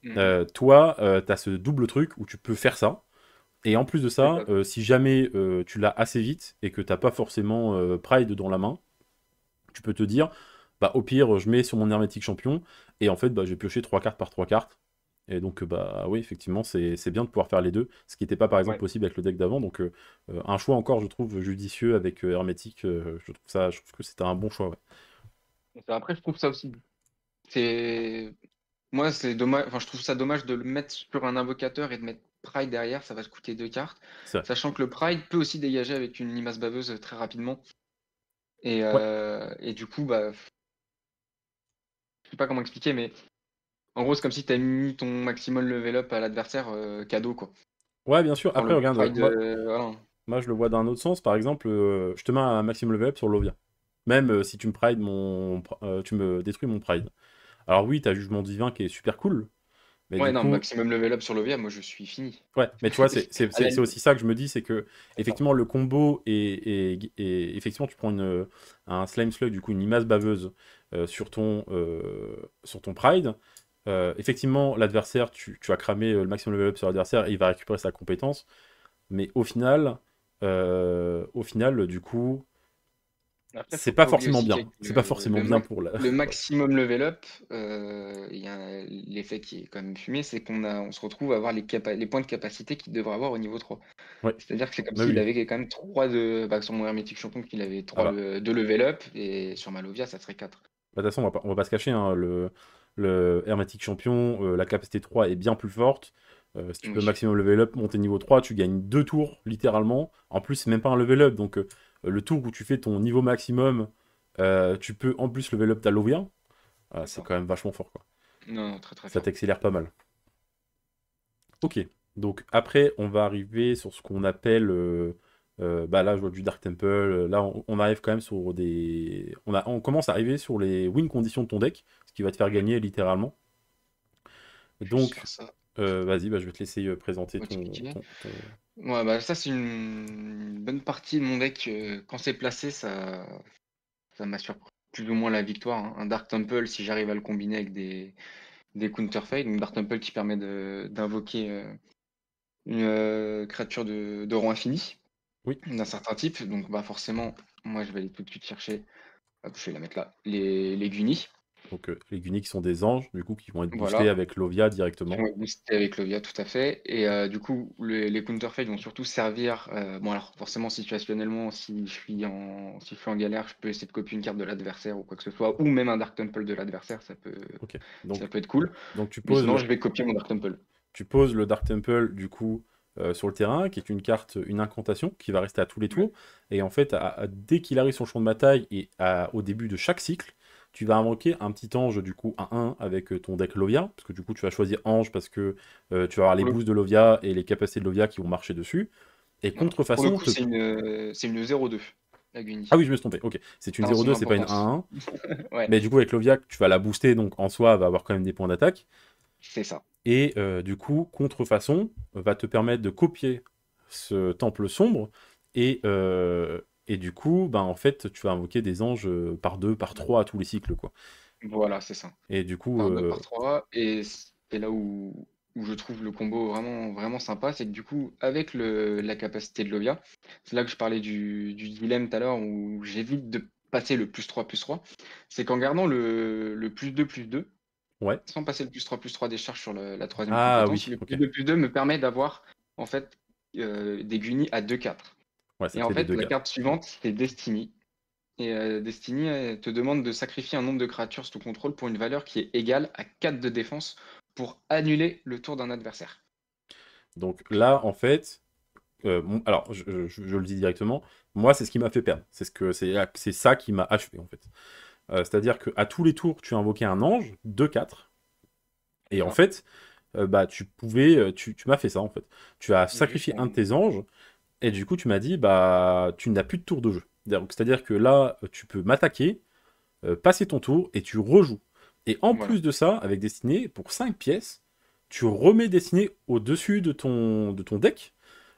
Mmh. Toi, tu as ce double truc où tu peux faire ça. Et en plus de C'est ça, ça. si jamais tu l'as assez vite et que t'as pas forcément Pride dans la main, tu peux te dire, bah au pire, je mets sur mon hermétique champion, et en fait, bah, j'ai pioché 3 cartes par 3 cartes. Et donc, bah oui, effectivement, c'est bien de pouvoir faire les deux, ce qui n'était pas par exemple Ouais. possible avec le deck d'avant. Donc, un choix encore, je trouve, judicieux avec Hermétique. Je trouve que c'était un bon choix, ouais. Et ça, après, je trouve ça aussi c'est moi, c'est dommage enfin, je trouve ça dommage de le mettre sur un invocateur et de mettre Pride derrière, ça va te coûter 2 cartes. C'est vrai. Sachant que le Pride peut aussi dégager avec une limace baveuse, très rapidement Ouais. et du coup, bah, je sais pas comment expliquer, mais en gros, c'est comme si tu as mis ton maximum level up à l'adversaire, cadeau, quoi. Ouais, bien sûr. Quand Après, le regarde, Pride, moi, voilà. moi, je le vois d'un autre sens. Par exemple, je te mets un maximum level up sur Lovia. Même si tu me pride tu me détruis mon pride. Alors oui, t'as Jugement Divin qui est super cool, mais Ouais, du non, coup, maximum level up sur Lovia, moi, je suis fini. ouais, mais tu vois, À la c'est limite, aussi ça que je me dis, c'est que c'est ça. effectivement le combo et effectivement tu prends un Slime Slug, du coup une limace baveuse sur ton Pride. Effectivement, l'adversaire, tu as cramé le maximum level up sur l'adversaire et il va récupérer sa compétence, mais au final, du coup, Après, c'est faut pas pas oublier forcément aussi bien. qu'avec C'est pas forcément bien pour la. le maximum level up, il y a l'effet qui est quand même fumé, c'est on se retrouve à avoir les points de capacité qu'il devrait avoir au niveau 3. Ouais, C'est-à-dire que c'est comme bah s'il oui. avait quand même 3 de bah, sur mon Hermétique Champion qu'il avait Ah 3 bah. de level up et sur Malovia, ça serait 4. Bah, de toute façon, on va pas se cacher, hein, le Hermetic Champion, la capacité 3 est bien plus forte. Si tu peux Oui, maximum level up, monter niveau 3, tu gagnes 2 tours, littéralement. En plus, c'est même pas un level up, donc le tour où tu fais ton niveau maximum, tu peux en plus level up ta Lovia. Ah, c'est c'est ça. quand même vachement fort, quoi. Non, non, très, très Ça fort. t'accélère pas mal. Ok, donc après, on va arriver sur ce qu'on appelle... bah là, je vois du Dark Temple. Là, on arrive quand même sur des... On commence à arriver sur les win conditions de ton deck, ce qui va te faire Ouais, gagner littéralement. je vais juste Donc, faire ça vas-y, bah, je vais te laisser présenter pour expliquer. ton... Ouais, bah, ça, c'est une bonne partie de mon deck, quand c'est placé, ça m'assure plus ou moins la victoire, hein. Un Dark Temple, si j'arrive à le combiner avec des Counterfeit, donc Dark Temple qui permet d'invoquer une créature de rang infini Oui, d'un certain type. Donc bah forcément, moi je vais aller tout de suite chercher, hop, je vais la mettre là, les Gunis. donc les Guni qui sont des anges, du coup, qui vont être boostés Voilà, avec Lovia qui directement. vont être boostés avec Lovia, tout à fait. Et du coup, les Counterfeit vont surtout servir. Bon alors forcément situationnellement, si je suis en galère, je peux essayer de copier une carte de l'adversaire ou quoi que ce soit, ou même un Dark Temple de l'adversaire, Ok, ça peut être cool. donc Mais sinon, je vais copier mon Dark Temple. tu poses le Dark Temple, du coup, sur le terrain, qui est une carte, une incantation, qui va rester à tous les Ouais. tours. Et en fait, dès qu'il arrive sur le champ de bataille et au début de chaque cycle, tu vas invoquer un petit ange, du coup, 1-1 avec ton deck Lovia, parce que du coup, tu vas choisir ange parce que tu vas avoir les Pour le boosts de Lovia et les capacités de Lovia qui vont marcher dessus. Et Voilà. Pour le contrefaçon, coup, c'est une 0-2, la Ah Guni. oui, je me suis trompé. Ok, c'est une Pardon, son 0-2, c'est pas une importance. 1-1. Ouais, Mais du coup, avec Lovia, tu vas la booster, donc en soi, elle va avoir quand même des points d'attaque. c'est ça. Et du coup, contrefaçon va te permettre de copier ce temple sombre. Et du coup, ben, en fait, tu vas invoquer des anges par 2, par 3 à tous les cycles, quoi. Voilà, c'est ça. Et du coup, Par 2, par 3. Et c'est là où je trouve le combo vraiment, vraiment sympa. C'est que du coup, avec la capacité de Lovia, c'est là que je parlais du dilemme tout à l'heure où j'évite de passer le +3/+3. C'est qu'en gardant le +2/+2, ouais. sans passer le +3/+3 des charges sur la troisième Ah compétence, oui, le ok. +2/+2 me permet d'avoir en fait des Gunis à 2/4. Ouais, ça Et te en fait les fait, deux la gardes. carte suivante, c'est Destiny. Et Destiny elle te demande de sacrifier un nombre de créatures sous contrôle pour une valeur qui est égale à 4 de défense pour annuler le tour d'un adversaire. Donc là, en fait, alors je le dis directement, moi c'est ce qui m'a fait perdre. C'est ça qui m'a achevé en fait. C'est-à-dire qu'à tous les tours, tu invoquais un ange, 2-4, C'est et en ça. fait, bah tu m'as fait ça en fait. Tu as Juste sacrifié un de en... tes anges, et du coup tu m'as dit, bah tu n'as plus de tour de jeu. C'est-à-dire que là, tu peux m'attaquer, passer ton tour, et tu rejoues. Et en Voilà. plus de ça, avec Destiné, pour 5 pièces, tu remets Destiné au-dessus de ton deck.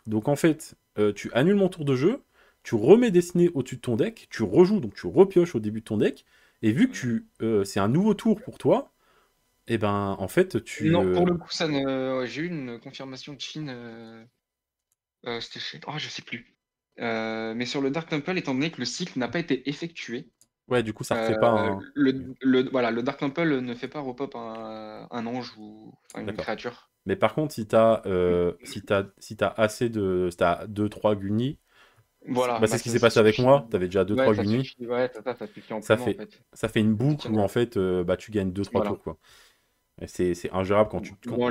Donc en fait, tu annules mon tour de jeu, tu remets Destiné au-dessus de ton deck, tu rejoues, donc tu repioches au début de ton deck, et vu que Voilà. c'est un nouveau tour pour toi, et ben en fait tu... Non, pour le coup, ça ne... ouais, j'ai eu une confirmation de Chine. C'était chez... Oh, je sais plus. Mais sur le Dark Temple, étant donné que le cycle n'a pas été effectué, Ouais, du coup ça refait pas un... voilà, le Dark Temple ne fait pas repop un ange ou enfin, une D'accord. créature. Mais par contre, si t'as assez de... Si t'as 2-3 Gunis, Voilà, bah, c'est bah ce qui ça, s'est ça passé avec suffit. moi, t'avais déjà Ouais, 2-3 ça Gunis, suffit. Ouais, ça suffit ça amplement en fait, fait. ça fait une Ça boucle où en suffit. fait bah, tu gagnes 2-3 Voilà. tours quoi. Et c'est ingérable quand tu... Dans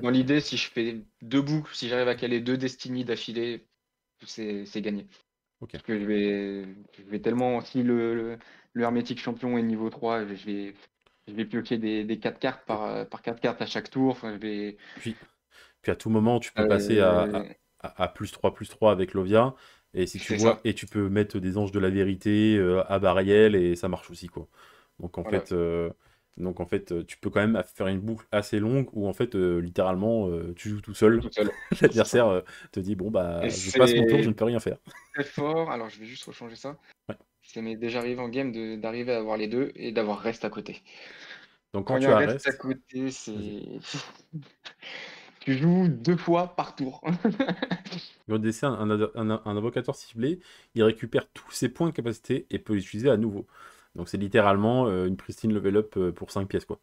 l'idée, si je fais deux boucles, si j'arrive à caler deux Destiny d'affilée, c'est gagné. Ok. Parce que je vais tellement, si le Hermétique Champion est niveau 3, je vais piocher des 4 cartes Et par 4 cartes à chaque tour. Enfin, puis, puis à tout moment, tu peux passer euh, à plus 3 avec Lovia. Et si tu c'est vois, ça. et tu peux mettre des anges de la vérité à Bariel et ça marche aussi quoi. Donc en Voilà. fait, tu peux quand même faire une boucle assez longue où en fait, littéralement, tu joues tout seul. Tout seul. C'est ça. L'adversaire te dit bon Et bah je passe mon tour, je ne c'est peux rien faire. très fort. Alors, je vais juste rechanger ça. Ouais. Ça m'est déjà arrivé en game d'arriver à avoir les deux et d'avoir reste à côté. Donc Quand quand il y tu a un reste à arrestes, côté, vas-y. c'est. Tu joues 2 fois par tour. Quand il décerne un invocateur ciblé, il récupère tous ses points de capacité et peut les utiliser à nouveau. Donc c'est littéralement une pristine level up pour 5 pièces quoi.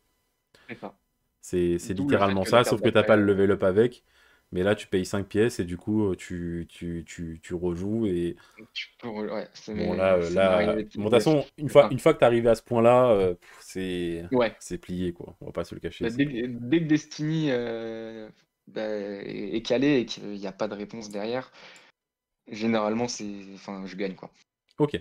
C'est ça. C'est D'où le fait littéralement que la ça, carte sauf que t'as pas d'après. le level up avec. Mais là, tu payes 5 pièces et du coup, tu rejoues. Et Ouais, bon, là, ça m'est arrivé. bon, de toute façon, C'est ça. une fois que t'es arrivé à ce point-là, Ouais. c'est plié, quoi. On va pas se le cacher, Bah, c'est dès, plié. que dès que Destiny bah, est calé et qu'il n'y a pas de réponse derrière, généralement, enfin, je gagne, quoi. Ok.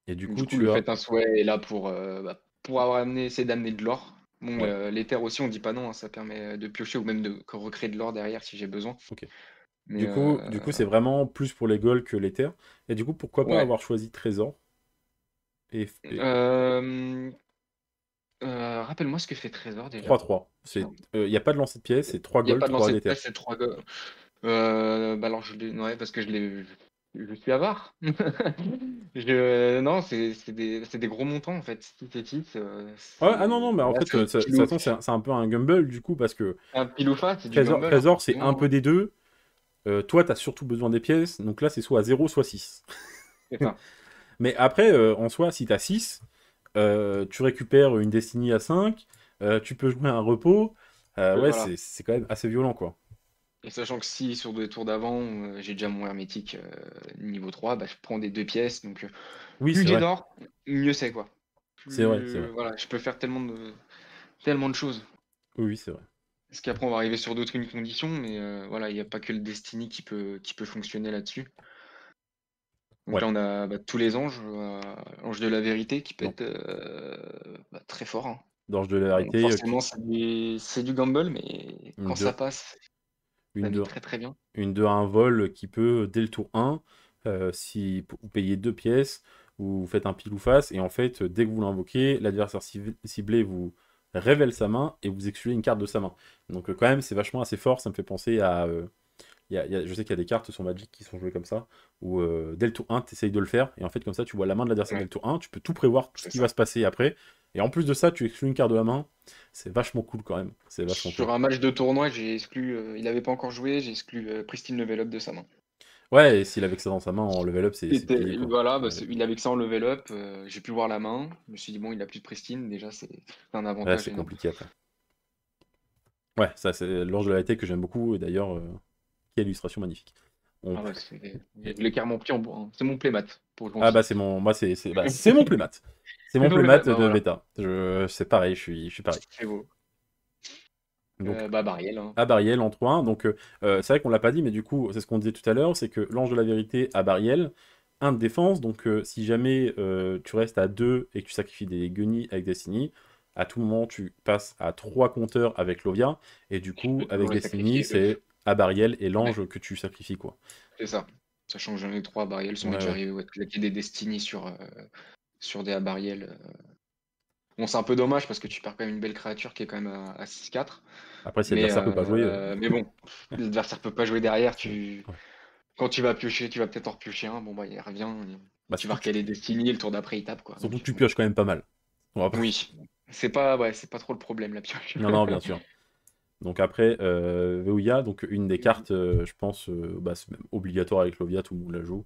Et du Du coup, coup, le tu as. fait un souhait est là pour avoir essayer d'amener de l'or. Bon, Ouais, l'éther aussi, on dit pas non, hein, ça permet de piocher ou même de recréer de l'or derrière si j'ai besoin. ok. Mais Du coup c'est vraiment plus pour les goals que les terres. Et du coup, pourquoi pas ouais. avoir choisi Trésor et Euh, rappelle-moi ce que fait Trésor déjà. 3-3. Tiens. Il n'y a pas de lancer de pièces, c'est 3 Il n'y a gold, pas de 3 lancer de d'éther. pièce, c'est 3 gars. Bah alors ouais, parce que je suis avare. Non, c'est des gros montants en fait. 6 et 6, Ouais, ah non, non, mais en là, fait, c'est un de toute pilou, façon, c'est un peu un gamble, du coup, parce que un pile ou face, c'est du gamble, hein, Trésor, c'est un forcément, peu hein. des deux. Toi, t'as surtout besoin des pièces, donc là, c'est soit 0, soit 6. C'est ça. Mais après, en soi, si t'as 6, tu récupères une Destiny à 5, tu peux jouer un repos. Ouais, Voilà. c'est quand même assez violent, quoi. Et sachant que si sur des tours d'avant, j'ai déjà mon hermétique niveau 3, bah, je prends des 2 pièces. Donc Oui, plus c'est j'ai vrai. d'or, mieux c'est quoi. C'est vrai, c'est vrai. Voilà, je peux faire tellement de choses. Oui, oui, c'est vrai. Parce qu'après, on va arriver sur d'autres conditions, mais voilà, il n'y a pas que le Destiny qui peut fonctionner là-dessus. Donc Ouais. là, on a tous les anges, ange de la vérité qui peut Donc, être très fort, hein. d'Ange de la Donc Vérité, forcément, c'est du gamble, mais une quand ça 2, passe, ça une met 2, très très bien. une 2 à un vol qui peut, dès le tour 1, si vous payez 2 pièces, vous faites un pile ou face, et en fait, dès que vous l'invoquez, l'adversaire ciblé vous révèle sa main et vous excluez une carte de sa main. Donc quand même, c'est vachement assez fort, ça me fait penser à... je sais qu'il y a des cartes sur Magic qui sont jouées comme ça, où dès le tour 1, tu essayes de le faire, et en fait, comme ça, tu vois la main de l'adversaire dès Ouais, le tour 1, tu peux tout prévoir, tout ce c'est qui va ça. se passer après, et en plus de ça, tu exclues une carte de la main, c'est vachement cool quand même, c'est vachement cool. Sur un match de tournoi, j'ai exclu, il n'avait pas encore joué, j'ai exclu Pristine Level Up de sa main. Ouais, et s'il avait que ça dans sa main en level up, c'est plié quoi. Voilà, bah, Ouais, il avait que ça en level up, j'ai pu voir la main, je me suis dit bon, il a plus de Pristine, déjà c'est un ouais, avantage c'est énorme. compliqué après. Ouais, ça c'est l'Ange de la Vérité que j'aime beaucoup, et d'ailleurs, quelle illustration magnifique. On- Ah ouais, je l'ai carrément pris en bois, hein. C'est mon playmat pour jouer en Ah bah six. c'est mon, moi c'est mon playmat. C'est C'est mon mon playmat, playmat bah de voilà, bêta. C'est pareil, je suis pareil. c'est beau. Donc Bah Bariel, hein. à Bariel en 3-1. Donc c'est vrai qu'on l'a pas dit, mais du coup c'est ce qu'on disait tout à l'heure, c'est que l'ange de la vérité à Bariel, 1 de défense. Donc si jamais tu restes à 2 et que tu sacrifies des guenilles avec Destiny, à tout moment tu passes à 3 compteurs avec Lovia. Et du Tu coup peux avec toujours les Destiny sacrifier eux. c'est à Bariel et Ouais, l'ange que tu sacrifies quoi. c'est ça. Sachant que j'en ai 3 à Bariel, ça m'est Ouais déjà ouais. arrivé ouais, de claquer des Destiny sur des à Bariel. Bon, c'est un peu dommage parce que tu perds quand même une belle créature qui est quand même à 6-4. Après si l'adversaire peut pas jouer, Mais bon, l'adversaire peut pas jouer derrière. c'est- ouais. Quand tu vas piocher, tu vas peut-être en repiocher un. Bon, bah, il revient. Bah, Tu vas recaler Destiny, le tour d'après, il tape, quoi. surtout que Donc, tu bon. pioches quand même pas mal. On va pas- Oui, c'est pas trop le problème, la pioche. Non non bien sûr. Donc après, Veolia, donc une des cartes, je pense, bah, c'est même obligatoire avec Lovia, tout le monde la joue.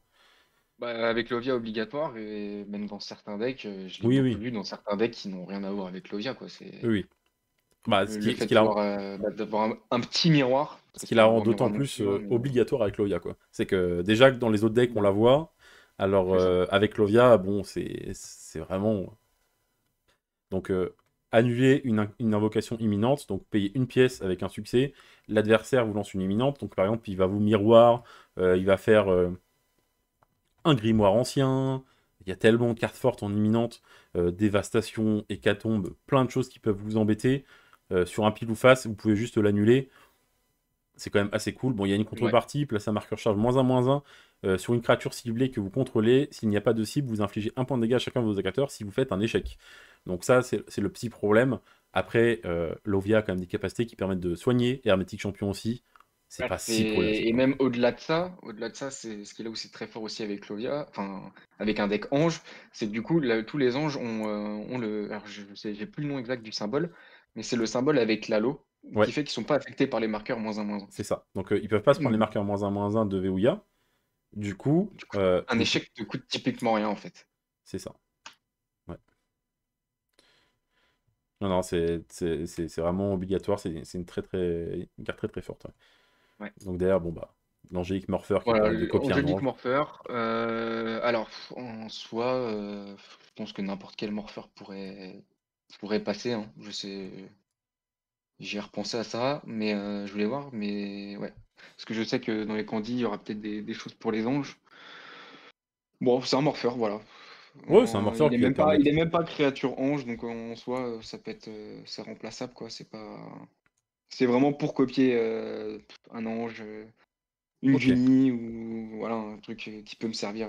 Bah, avec Lovia obligatoire, et même dans certains decks, je l'ai Oui, beaucoup oui, vu dans certains decks qui n'ont rien à voir avec Lovia, quoi. oui, oui. Bah, Le fait d'avoir un petit miroir, parce ce que qui c'est la pas un rend gros d'autant miroir non plus plus, hein, mais obligatoire avec Lovia, quoi. C'est que déjà que dans les autres decks, on la voit. Alors, c'est ça. avec Lovia, bon, c'est vraiment. Donc, annuler une invocation imminente, donc payer une pièce avec un succès. L'adversaire vous lance une imminente, donc par exemple, il va vous miroir, il va faire un grimoire ancien. Il y a tellement de cartes fortes en imminente, dévastation, hécatombe, plein de choses qui peuvent vous embêter. Sur un pile ou face, vous pouvez juste l'annuler. C'est quand même assez cool. Bon, il y a une Ouais. contrepartie, place un marqueur charge -1/-1. Sur une créature ciblée que vous contrôlez, s'il n'y a pas de cible, vous infligez un point de dégâts à chacun de vos attaquants si vous faites un échec. Donc ça, c'est le petit problème. Après, Lovia a quand même des capacités qui permettent de soigner, et Hermétique Champion aussi. C'est Bah, pas si problématique, et quoi. même au-delà de ça, c'est ce qui est là où c'est très fort aussi avec Clovia, enfin avec un deck ange, c'est que du coup tous les anges ont le, alors j'ai plus le nom exact du symbole, mais c'est le symbole avec l'halo qui Ouais, fait qu'ils sont pas affectés par les marqueurs -1/-1. c'est ça. Donc ils peuvent pas se prendre les Donc marqueurs -1/-1 de Veouya. Du coup, du coup, un échec te coûte typiquement rien en fait. c'est ça. Ouais. Non, non, c'est vraiment obligatoire. C'est une carte très très forte. Ouais. Ouais. Donc derrière, bon bah, l'angélique Morpher qui Voilà, permet de copier un Angelic ange. Morpher. Alors en soi, je pense que n'importe quel Morpher pourrait passer, hein. Je sais. J'ai repensé à ça, mais je voulais voir, mais ouais. Parce que je sais que dans les Candy, il y aura peut-être des choses pour les anges. Bon, c'est un morpheur, voilà. Ouais, c'est un Morpher qui va te Il permettre. est même pas créature ange, donc en soi, ça peut être, c'est remplaçable, quoi. C'est vraiment pour copier un ange, une Ok. genie ou voilà un truc qui peut me servir.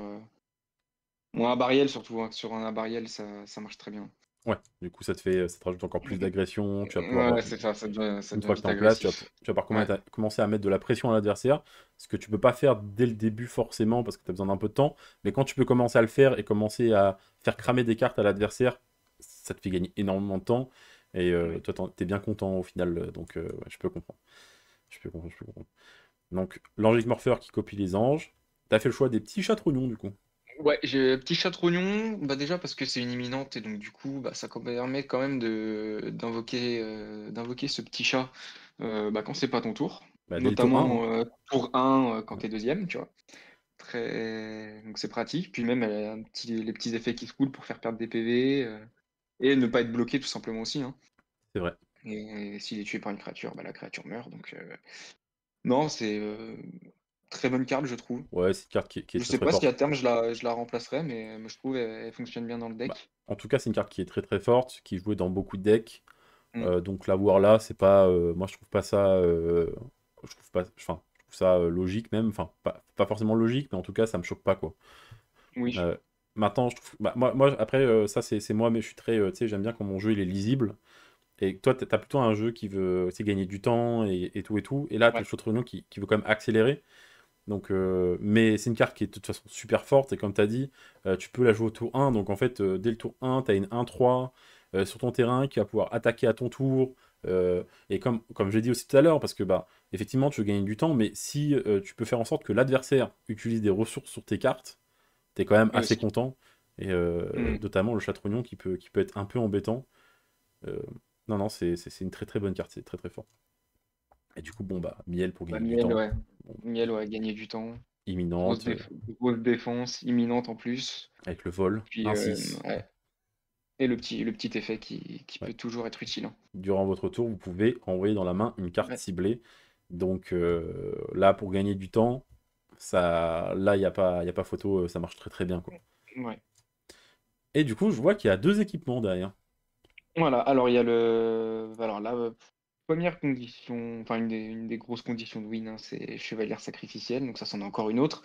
Bon, un Bariel surtout, hein. Sur un Abariel, ça marche très bien. Ouais, du coup, ça te rajoute encore plus d'agression. Tu vas pouvoir, Ouais, c'est ça, ça une devient fois que tu vite es en place, agressif. tu vas pouvoir Ouais, commencer à mettre de la pression à l'adversaire. Ce que tu peux pas faire dès le début forcément parce que tu as besoin d'un peu de temps. Mais quand tu peux commencer à le faire et commencer à faire cramer des cartes à l'adversaire, ça te fait gagner énormément de temps. Et ouais. toi, t'es bien content au final. Donc, ouais, je peux comprendre. Je peux comprendre. Donc, l'Angélique Morpher qui copie les anges. T'as fait le choix des petits chatrognons, du coup. Ouais, j'ai petit chatrognon, bah déjà parce que c'est une imminente et donc du coup bah, ça permet quand même de d'invoquer ce petit chat bah, quand c'est pas ton tour, Bah, dès le tour 1, hein. notamment tour 1 quand t'es deuxième, tu vois. Donc c'est pratique, puis même elle a les petits effets qui se coulent pour faire perdre des PV et ne pas être bloqué tout simplement aussi, hein. C'est vrai. Et s'il est tué par une créature, bah, la créature meurt, donc non, c'est très bonne carte je trouve. Ouais, c'est une carte qui est Je très sais très pas si à forte. terme je la remplacerai, mais je trouve elle fonctionne bien dans le Bah, deck. en tout cas, c'est une carte qui est très très forte, qui est jouée dans beaucoup de decks. Mm. Donc l'avoir là, c'est pas. Moi, je trouve pas ça. Je trouve pas. Enfin, je trouve ça logique même. Enfin, pas forcément logique, mais en tout cas, ça me choque pas quoi. Oui, Euh, Maintenant, je trouve. Bah, moi, après, ça, c'est moi, mais je suis très. Tu sais, j'aime bien quand mon jeu il est lisible. Et toi, t'as plutôt un jeu qui veut, tu sais, gagner du temps et tout et tout. Et là, t'as ouais, le Chautauquan qui veut quand même accélérer. Donc, mais c'est une carte qui est de toute façon super forte, et comme tu as dit, tu peux la jouer au tour 1. Donc en fait, dès le tour 1, tu as une 1-3 sur ton terrain qui va pouvoir attaquer à ton tour. Et comme j'ai dit aussi tout à l'heure, parce que bah, effectivement, tu veux gagner du temps, mais si tu peux faire en sorte que l'adversaire utilise des ressources sur tes cartes, tu es quand même oui assez aussi. content. Et Mm. notamment le chatrognon qui peut être un peu embêtant. Euh, non, non, c'est une très très bonne carte, c'est très très fort. Et du coup, bon, bah, Miel pour Bah, gagner du miel, temps. ouais. Bon, Miel, ouais, gagner du temps. Grosse, imminente, grosse défense, imminente en plus. avec le vol, Puis, un 6. ouais. Et le petit effet qui Ouais. peut toujours être utile, hein. Durant votre tour, vous pouvez envoyer dans la main une carte Ouais. ciblée. Donc là, pour gagner du temps, ça, là, y a pas photo, ça marche très très bien, quoi. Ouais. Et du coup, je vois qu'il y a deux équipements derrière. Voilà, alors il y a le. Alors là, première condition, enfin une des grosses conditions de win, hein, c'est chevalière sacrificielle, donc ça, c'en est encore une autre.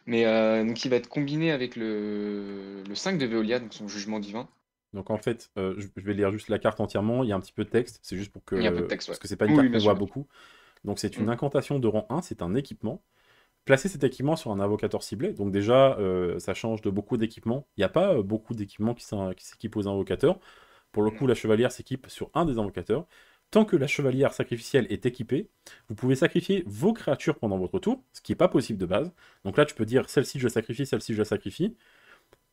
Mais donc il va être combiné avec le 5 de Veolia, donc son jugement divin. Donc en fait, je vais lire juste la carte entièrement. Il y a un petit peu de texte. C'est juste pour Il y a un peu de que. texte, ouais. Parce que c'est pas une Oui, oui, carte bien qu'on sûr, voit bien sûr. beaucoup. Donc c'est une Mm. incantation de rang 1, c'est un équipement. Placez cet équipement sur un invocateur ciblé. Donc déjà, ça change de beaucoup d'équipements. Il n'y a pas beaucoup d'équipements qui s'équipent aux invocateurs. Pour le coup, Non. la chevalière s'équipe sur un des invocateurs. Tant que la chevalière sacrificielle est équipée, vous pouvez sacrifier vos créatures pendant votre tour, ce qui n'est pas possible de base. Donc là, tu peux dire celle-ci je sacrifie, celle-ci je la sacrifie.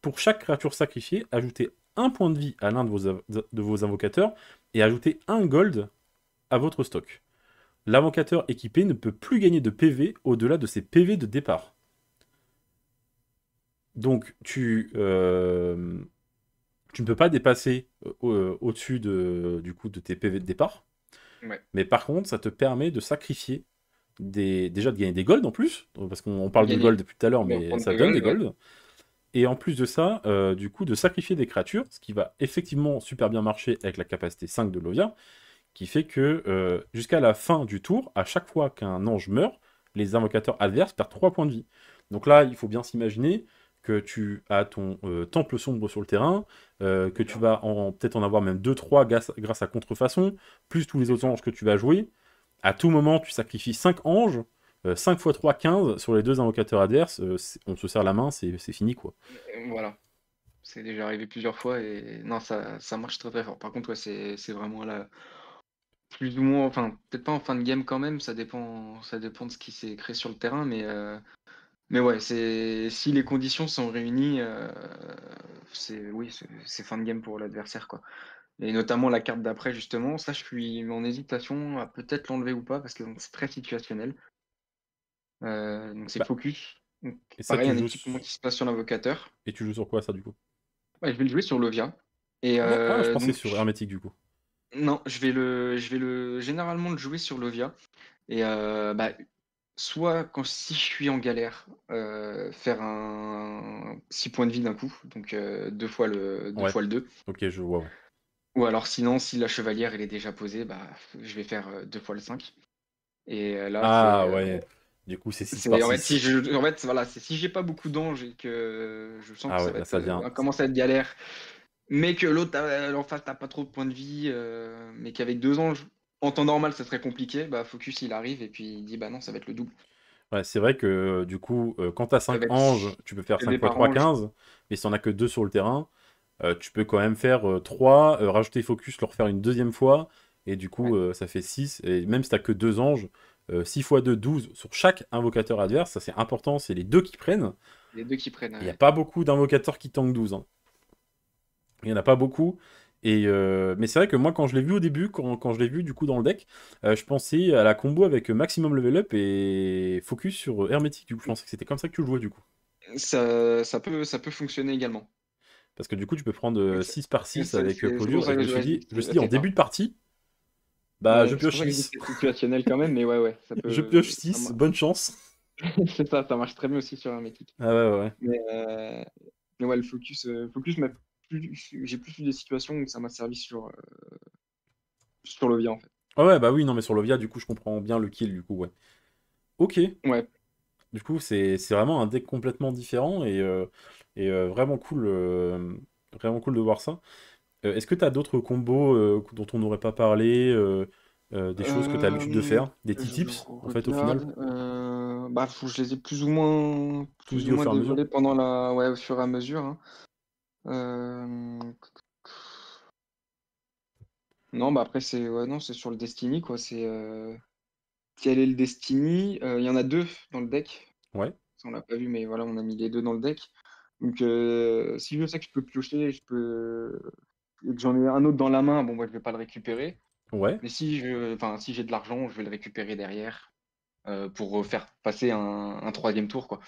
Pour chaque créature sacrifiée, ajoutez un point de vie à l'un de vos invocateurs et ajoutez un gold à votre stock. L'invocateur équipé ne peut plus gagner de PV au-delà de ses PV de départ. Donc tu ne peux pas dépasser au-dessus du coup, de tes PV de départ. Ouais. Mais par contre, ça te permet de sacrifier déjà de gagner des golds en plus, parce qu'on parle de gold Gagner. depuis tout à l'heure, Bon, mais prendre ça de donne des gold, ouais. golds. Et en plus de ça, du coup, de sacrifier des créatures, ce qui va effectivement super bien marcher avec la capacité 5 de Lovia, qui fait que jusqu'à la fin du tour, à chaque fois qu'un ange meurt, les invocateurs adverses perdent 3 points de vie. Donc là, il faut bien s'imaginer que tu as ton temple sombre sur le terrain, que C'est tu ça. vas peut-être en avoir même 2-3 grâce à contrefaçon, plus tous les C'est autres ça. anges que tu vas jouer. À tout moment, tu sacrifies 5 anges, 5 x 3, 15 sur les deux invocateurs adverses, on se serre la main, c'est fini quoi. Voilà. C'est déjà arrivé plusieurs fois et non, ça marche très très fort. Par contre, ouais, c'est vraiment là, plus ou moins, enfin, peut-être pas en fin de game quand même, ça dépend de ce qui s'est créé sur le terrain, mais ouais, si les conditions sont réunies, oui, c'est fin de game pour l'adversaire, quoi. Et notamment la carte d'après, justement, ça, je suis en hésitation à peut-être l'enlever ou pas, parce que donc, c'est très situationnel. Donc c'est Bah, focus. Donc, et ça, pareil, un équipement qui se passe sur l'invocateur. et tu joues sur quoi ça du coup? Ouais, je vais le jouer sur Lovia. Et Ah, ah, je pensais donc, sur Hermétique du coup. non, je vais généralement le jouer sur Lovia. Et bah, soit si je suis en galère, faire un 6 points de vie d'un coup, donc deux Ouais, fois le 2. ok, je vois, ouais. Ou alors sinon, si la chevalière elle est déjà posée, bah, je vais faire deux fois le 5. Et là, Ah ouais, du coup c'est 6 par c'est en fait, 6. voilà, c'est si j'ai pas beaucoup d'ange et que je sens que Ah ça ouais, va là être, ça devient. commence à être galère, mais que l'autre, en face, t'as pas trop de points de vie, mais qu'avec 2 anges, en temps normal, ça serait compliqué, bah, Focus, il arrive et puis il dit: «Bah non, ça va être le double». Ouais, c'est vrai que du coup, quand t'as Ça 5 va être anges, tu peux faire 5 PV x par 3, ange. 15, mais si t'en as que 2 sur le terrain, tu peux quand même faire 3, rajouter focus, le refaire une deuxième fois, et du coup Ouais, ça fait 6, et même si t'as que 2 anges, 6 x 2, 12 sur chaque invocateur adverse, ça c'est important, c'est les deux qui prennent. les 2 qui prennent, Il n'y a ouais. pas beaucoup d'invocateurs qui tankent 12, hein. Il n'y en a pas beaucoup. Mais c'est vrai que moi, quand je l'ai vu au début, quand je l'ai vu du coup dans le deck, je pensais à la combo avec maximum level up et focus sur hermétique. Du coup, je pensais que c'était comme ça que tu le jouais du coup. Ça peut fonctionner également. Parce que du coup, tu peux prendre Donc 6 par c'est 6 c'est avec c'est pour Polure. Et ça je que me suis ouais, je dis dit, que en c'est début de partie, bah je ouais, c'est pour pioche ça que je dis que 6. c'est situationnel quand même, mais ouais, ouais, Je pioche ça 6, bonne chance. c'est ça, ça marche très bien aussi sur un Hermétique. Ah ouais, ouais, ouais. Mais ouais, le focus j'ai plus eu des situations où ça m'a servi sur Lovia, en fait. Ah ouais, bah oui, non, mais sur Lovia, du coup, je comprends bien le kill, du coup, ouais. Ok. Ouais, Du coup, c'est vraiment un deck complètement différent et vraiment cool de voir ça. Est-ce que tu as d'autres combos dont on n'aurait pas parlé, des choses que tu as l'habitude de faire, des petits je tips, en fait, au final? regarde, bah, je les ai plus ou moins Tout se dit au fur et à mesure? dévoilés ouais, au fur et à mesure, hein. Hem, non, bah, après c'est ouais, non, c'est sur le Destiny, quoi, quel est le Destiny? Il y en a 2 dans le deck. Ouais, Ça, on l'a pas vu, mais voilà, on a mis les 2 dans le deck. Donc si je sais que je peux piocher, et que j'en ai un autre dans la main, bon, moi, je vais pas le récupérer. ouais, Mais si j'ai de l'argent, je vais le récupérer derrière. pour faire passer un troisième tour, quoi.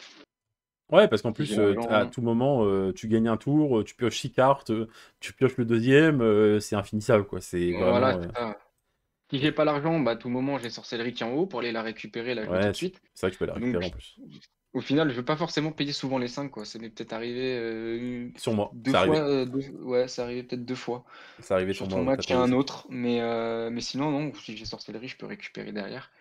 Ouais, parce qu'en Si j'ai plus, à l'argent. tout moment, tu gagnes un tour, tu pioches 6 cartes, tu pioches le deuxième, c'est infinissable, quoi. C'est Voilà, vraiment. c'est ça. Si j'ai Et- pas l'argent, bah, à tout moment, j'ai sorcellerie qui est en haut pour aller la récupérer, la jouer tout Ouais, de suite. c'est vrai que tu peux la récupérer en Donc, plus. au final, je veux pas forcément payer souvent les 5 quoi. Ça m'est peut-être arrivé, Sur moi, 2 c'est arrivé. fois, 2 ouais, c'est arrivé peut-être 2 fois. C'est arrivé sur Sur moi, ton ouais, t'as match pas et eu les un 5. autre, mais sinon, non, si j'ai sorcellerie, je peux récupérer derrière.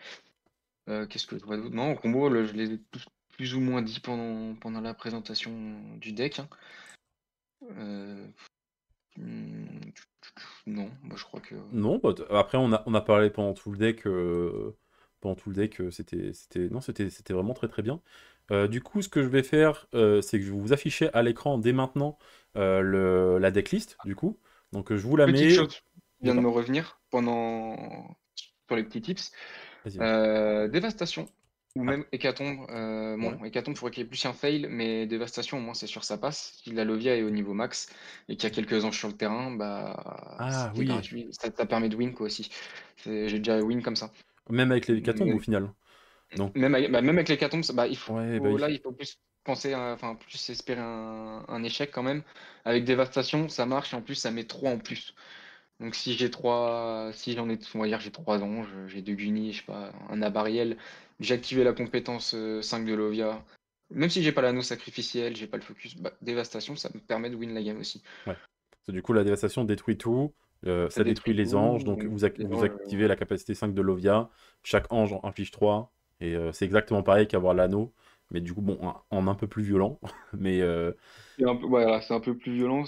Qu'est-ce que je vois d'autre? Non, en combo, je les ai tous plus ou moins dit pendant la présentation du deck, hein. Heu, mmh, non, bah, je crois que Non, bah, après, on a parlé pendant tout le deck, non, c'était vraiment très très bien. Du coup, ce que je vais faire, c'est que je vais vous afficher à l'écran dès maintenant la decklist, du coup. Donc, je vous la petite mets. chose De vient de me quoi? revenir sur les petits tips. Vas-y, vas-y. Dévastation ou Ah, même Hécatombe, ouais. bon, Hécatombe, il faudrait qu'il y ait plus un fail, mais Dévastation, au moins, c'est sûr, ça passe. Si la Lovia est au niveau max et qu'il y a quelques anges sur le terrain, bah, Ah, c'était oui. gratuit. Ça permet de win, quoi, aussi. J'ai déjà win comme ça. Même avec les hécatombes, au Mais final. Donc, même avec l'Hécatombe, bah, ouais, bah oui. il faut plus penser enfin, plus espérer un échec quand même. Avec Dévastation, ça marche et en plus, ça met 3 en plus. Donc si j'en ai, on va dire j'ai 3 anges, j'ai 2 Gunis, je sais pas, un Abariel, j'ai activé la compétence 5 de Lovia. Même si j'ai pas l'anneau sacrificiel, j'ai pas le focus, bah, dévastation, ça me permet de win la game aussi. Ouais. Parce que du coup, la dévastation détruit tout. Ça Ça détruit détruit les anges. tout, Donc, les vous anges, activez la capacité 5 de Lovia. Chaque ange en inflige 3. Et c'est exactement pareil qu'avoir l'anneau. Mais du coup, bon, en un peu plus violent. Mais c'est un peu, ouais, voilà, c'est un peu plus violent.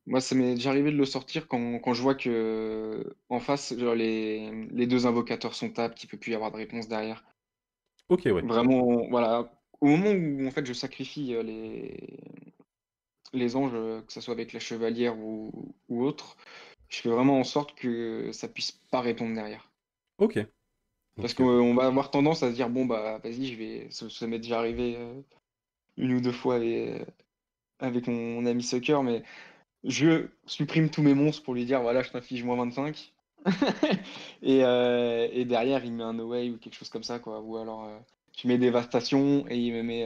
Moi, ça m'est déjà arrivé de le sortir quand je vois que en face, genre les deux invocateurs sont tap, qu'il peut plus y avoir de réponse derrière. ok, ouais. Vraiment, voilà. Au moment où en fait je sacrifie les anges, que ça soit avec la chevalière ou autre, je fais vraiment en sorte que ça puisse pas répondre derrière. Ok. Parce Ok, ok. qu'on va avoir tendance à se dire: «Bon, bah, vas-y, ça m'est déjà arrivé, 1 ou 2 fois avec mon ami Sucker, mais je supprime tous mes monstres pour lui dire: «Voilà, je t'inflige -25» et derrière, il me met un away ou quelque chose comme ça, quoi. Ou alors, je mets dévastation et il me met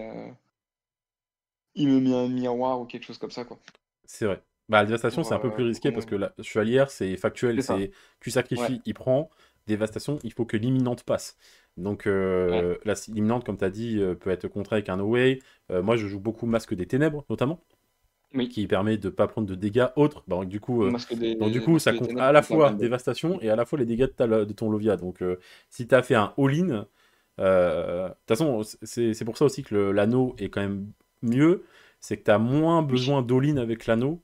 un miroir ou quelque chose comme ça, quoi. C'est vrai. Bah, la dévastation, c'est un peu plus Pour risqué parce que vraiment la chevalière, c'est factuel. c'est ça, C'est tu ouais, sacrifies, il prend. Dévastation, il faut que l'imminente passe. Donc, ouais, l'imminente, comme tu as dit, peut être contrée avec un away. Moi, je joue beaucoup Masque des Ténèbres, notamment, oui. qui permet de pas prendre de dégâts autres. Bah, donc, du coup, Masque ça des compte ténèbres, à la c'est un fois bien deck. dévastation et à la fois les dégâts de ton Lovia. Donc, si tu as fait un all-in, de toute façon, c'est pour ça aussi que l'anneau est quand même mieux. C'est que tu as moins Oui, besoin d'all-in avec l'anneau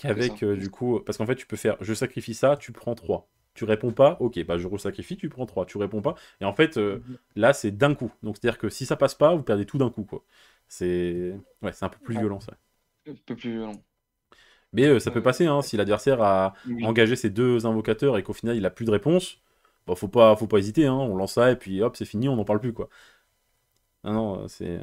c'est ça, qu'avec, c'est du ça. coup, parce qu'en fait, tu peux faire je sacrifie ça, tu prends 3. Tu réponds pas, ok, bah je resacrifie, tu prends 3. Tu réponds pas. Et en fait, Mmh. là, c'est d'un coup. Donc, c'est-à-dire que si ça passe pas, vous perdez tout d'un coup, quoi. C'est ouais, c'est un peu plus Ouais, violent, ça. un peu plus violent. Mais ça peut passer, hein, si l'adversaire a Oui. engagé ses deux invocateurs et qu'au final, il a plus de réponse, bah, faut pas hésiter, hein, on lance ça et puis hop, c'est fini, on n'en parle plus, quoi. Ah non, c'est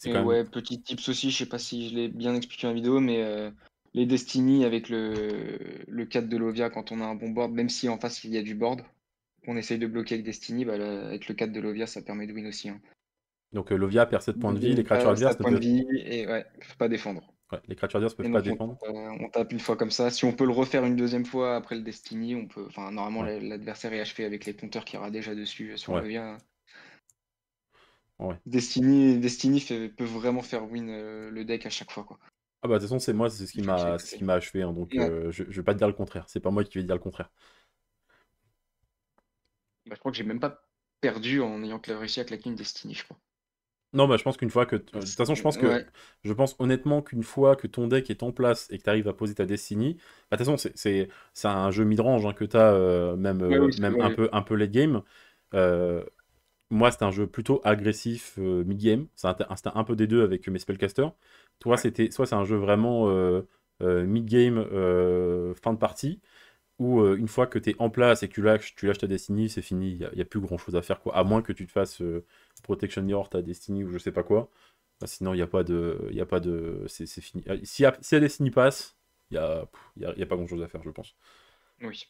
Et quand même. ouais, petit tips aussi, je sais pas si je l'ai bien expliqué en vidéo, mais les Destiny avec le 4 de Lovia quand on a un bon board, même si en face il y a du board, qu'on essaye de bloquer avec Destiny, bah, avec le 4 de Lovia, ça permet de win aussi, hein. Donc, Lovia perd 7 points de vie, les créatures Tu 7 adverses ne points de peuvent. vie et ouais, peuvent pas défendre. Ouais, les créatures adverses Et peuvent pas donc défendre. on tape une fois comme ça. Si on peut le refaire une deuxième fois après le Destiny, on peut, enfin normalement Ouais, l'adversaire est HP avec les compteurs qu'il y aura déjà dessus sur ouais, Lovia. ouais. Destiny peut vraiment faire win le deck à chaque fois, quoi. Ah bah de toute façon c'est moi Une fois qu'il est c'est ce qui passé. m'a achevé hein, donc Ouais. je vais pas te dire le contraire. C'est pas moi qui vais dire le contraire. Bah, je crois que j'ai même pas perdu en ayant réussi à claquer une Destiny, je crois. Non bah je pense qu'une fois que de toute C'est façon ouais, je pense honnêtement qu'une fois que ton deck est en place et que tu arrives à poser ta Destiny, bah, de toute façon c'est un jeu mid-range hein, que tu as ouais, oui, même ouais, un peu late game. Euh, Moi c'est un jeu plutôt agressif mid game. C'était un peu des deux avec mes spellcasters. Toi ouais. c'était soit c'est un jeu vraiment mid game fin de partie où une fois que tu es en place et que tu lâches ta Destiny, c'est fini, y a plus grand chose à faire, quoi. À moins que tu te fasses Protection Mirror, ta Destiny ou je sais pas quoi. Bah, sinon, il n'y a pas de. Y a pas de c'est fini. Si la Destiny passe, y a pas grand chose à faire, je pense. Oui,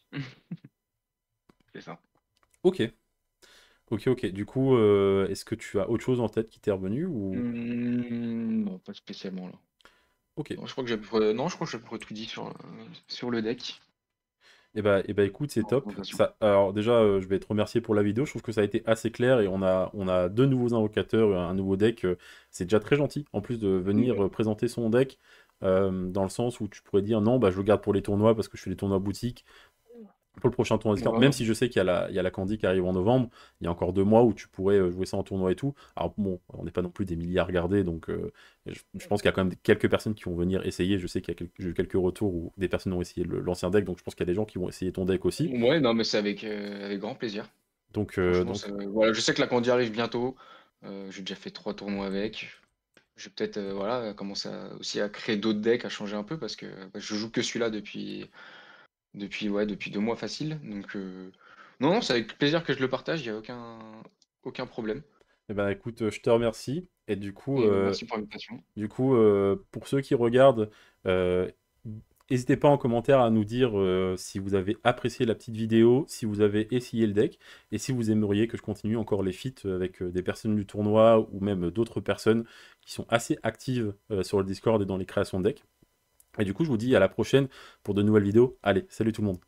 c'est ça. Ok. Ok, ok. Du coup, est-ce que tu as autre chose en tête qui t'est revenu ou... Non, pas spécialement là. Ok. Non, je crois que j'ai non, je crois que j'ai à peu près tout dit sur le deck. Et bah écoute, c'est En top. présentation. Ça, alors déjà, je vais te remercier pour la vidéo. Je trouve que ça a été assez clair et on a deux nouveaux invocateurs, un nouveau deck. C'est déjà très gentil, en plus de venir Ouais. présenter son deck, dans le sens où tu pourrais dire non, bah, je le garde pour les tournois parce que je fais des tournois boutiques. Pour le prochain tournoi Discord, même Voilà. si je sais qu'il y a la Candy qui arrive en novembre, il y a encore 2 mois où tu pourrais jouer ça en tournoi et tout. Alors bon, on n'est pas non plus des milliards à regarder, donc je pense qu'il y a quand même quelques personnes qui vont venir essayer. Je sais qu'il y a j'ai eu quelques retours où des personnes ont essayé l'ancien deck, donc je pense qu'il y a des gens qui vont essayer ton deck aussi. Ouais, non, mais c'est avec grand plaisir. Donc, Franchement, donc voilà, je sais que la Candy arrive bientôt. J'ai déjà fait 3 tournois avec. Je vais peut-être voilà, commencer aussi à créer d'autres decks, à changer un peu parce que je joue que celui-là depuis 2 mois facile. Donc non, non, c'est avec plaisir que je le partage, il n'y a aucun problème. eh ben, écoute, je te remercie. Et du coup, Et merci pour l'invitation. pour ceux qui regardent, euh, n'hésitez pas en commentaire à nous dire si vous avez apprécié la petite vidéo, si vous avez essayé le deck, et si vous aimeriez que je continue encore les feats avec des personnes du tournoi ou même d'autres personnes qui sont assez actives sur le Discord et dans les créations de decks. Et du coup, je vous dis à la prochaine pour de nouvelles vidéos. Allez, salut tout le monde.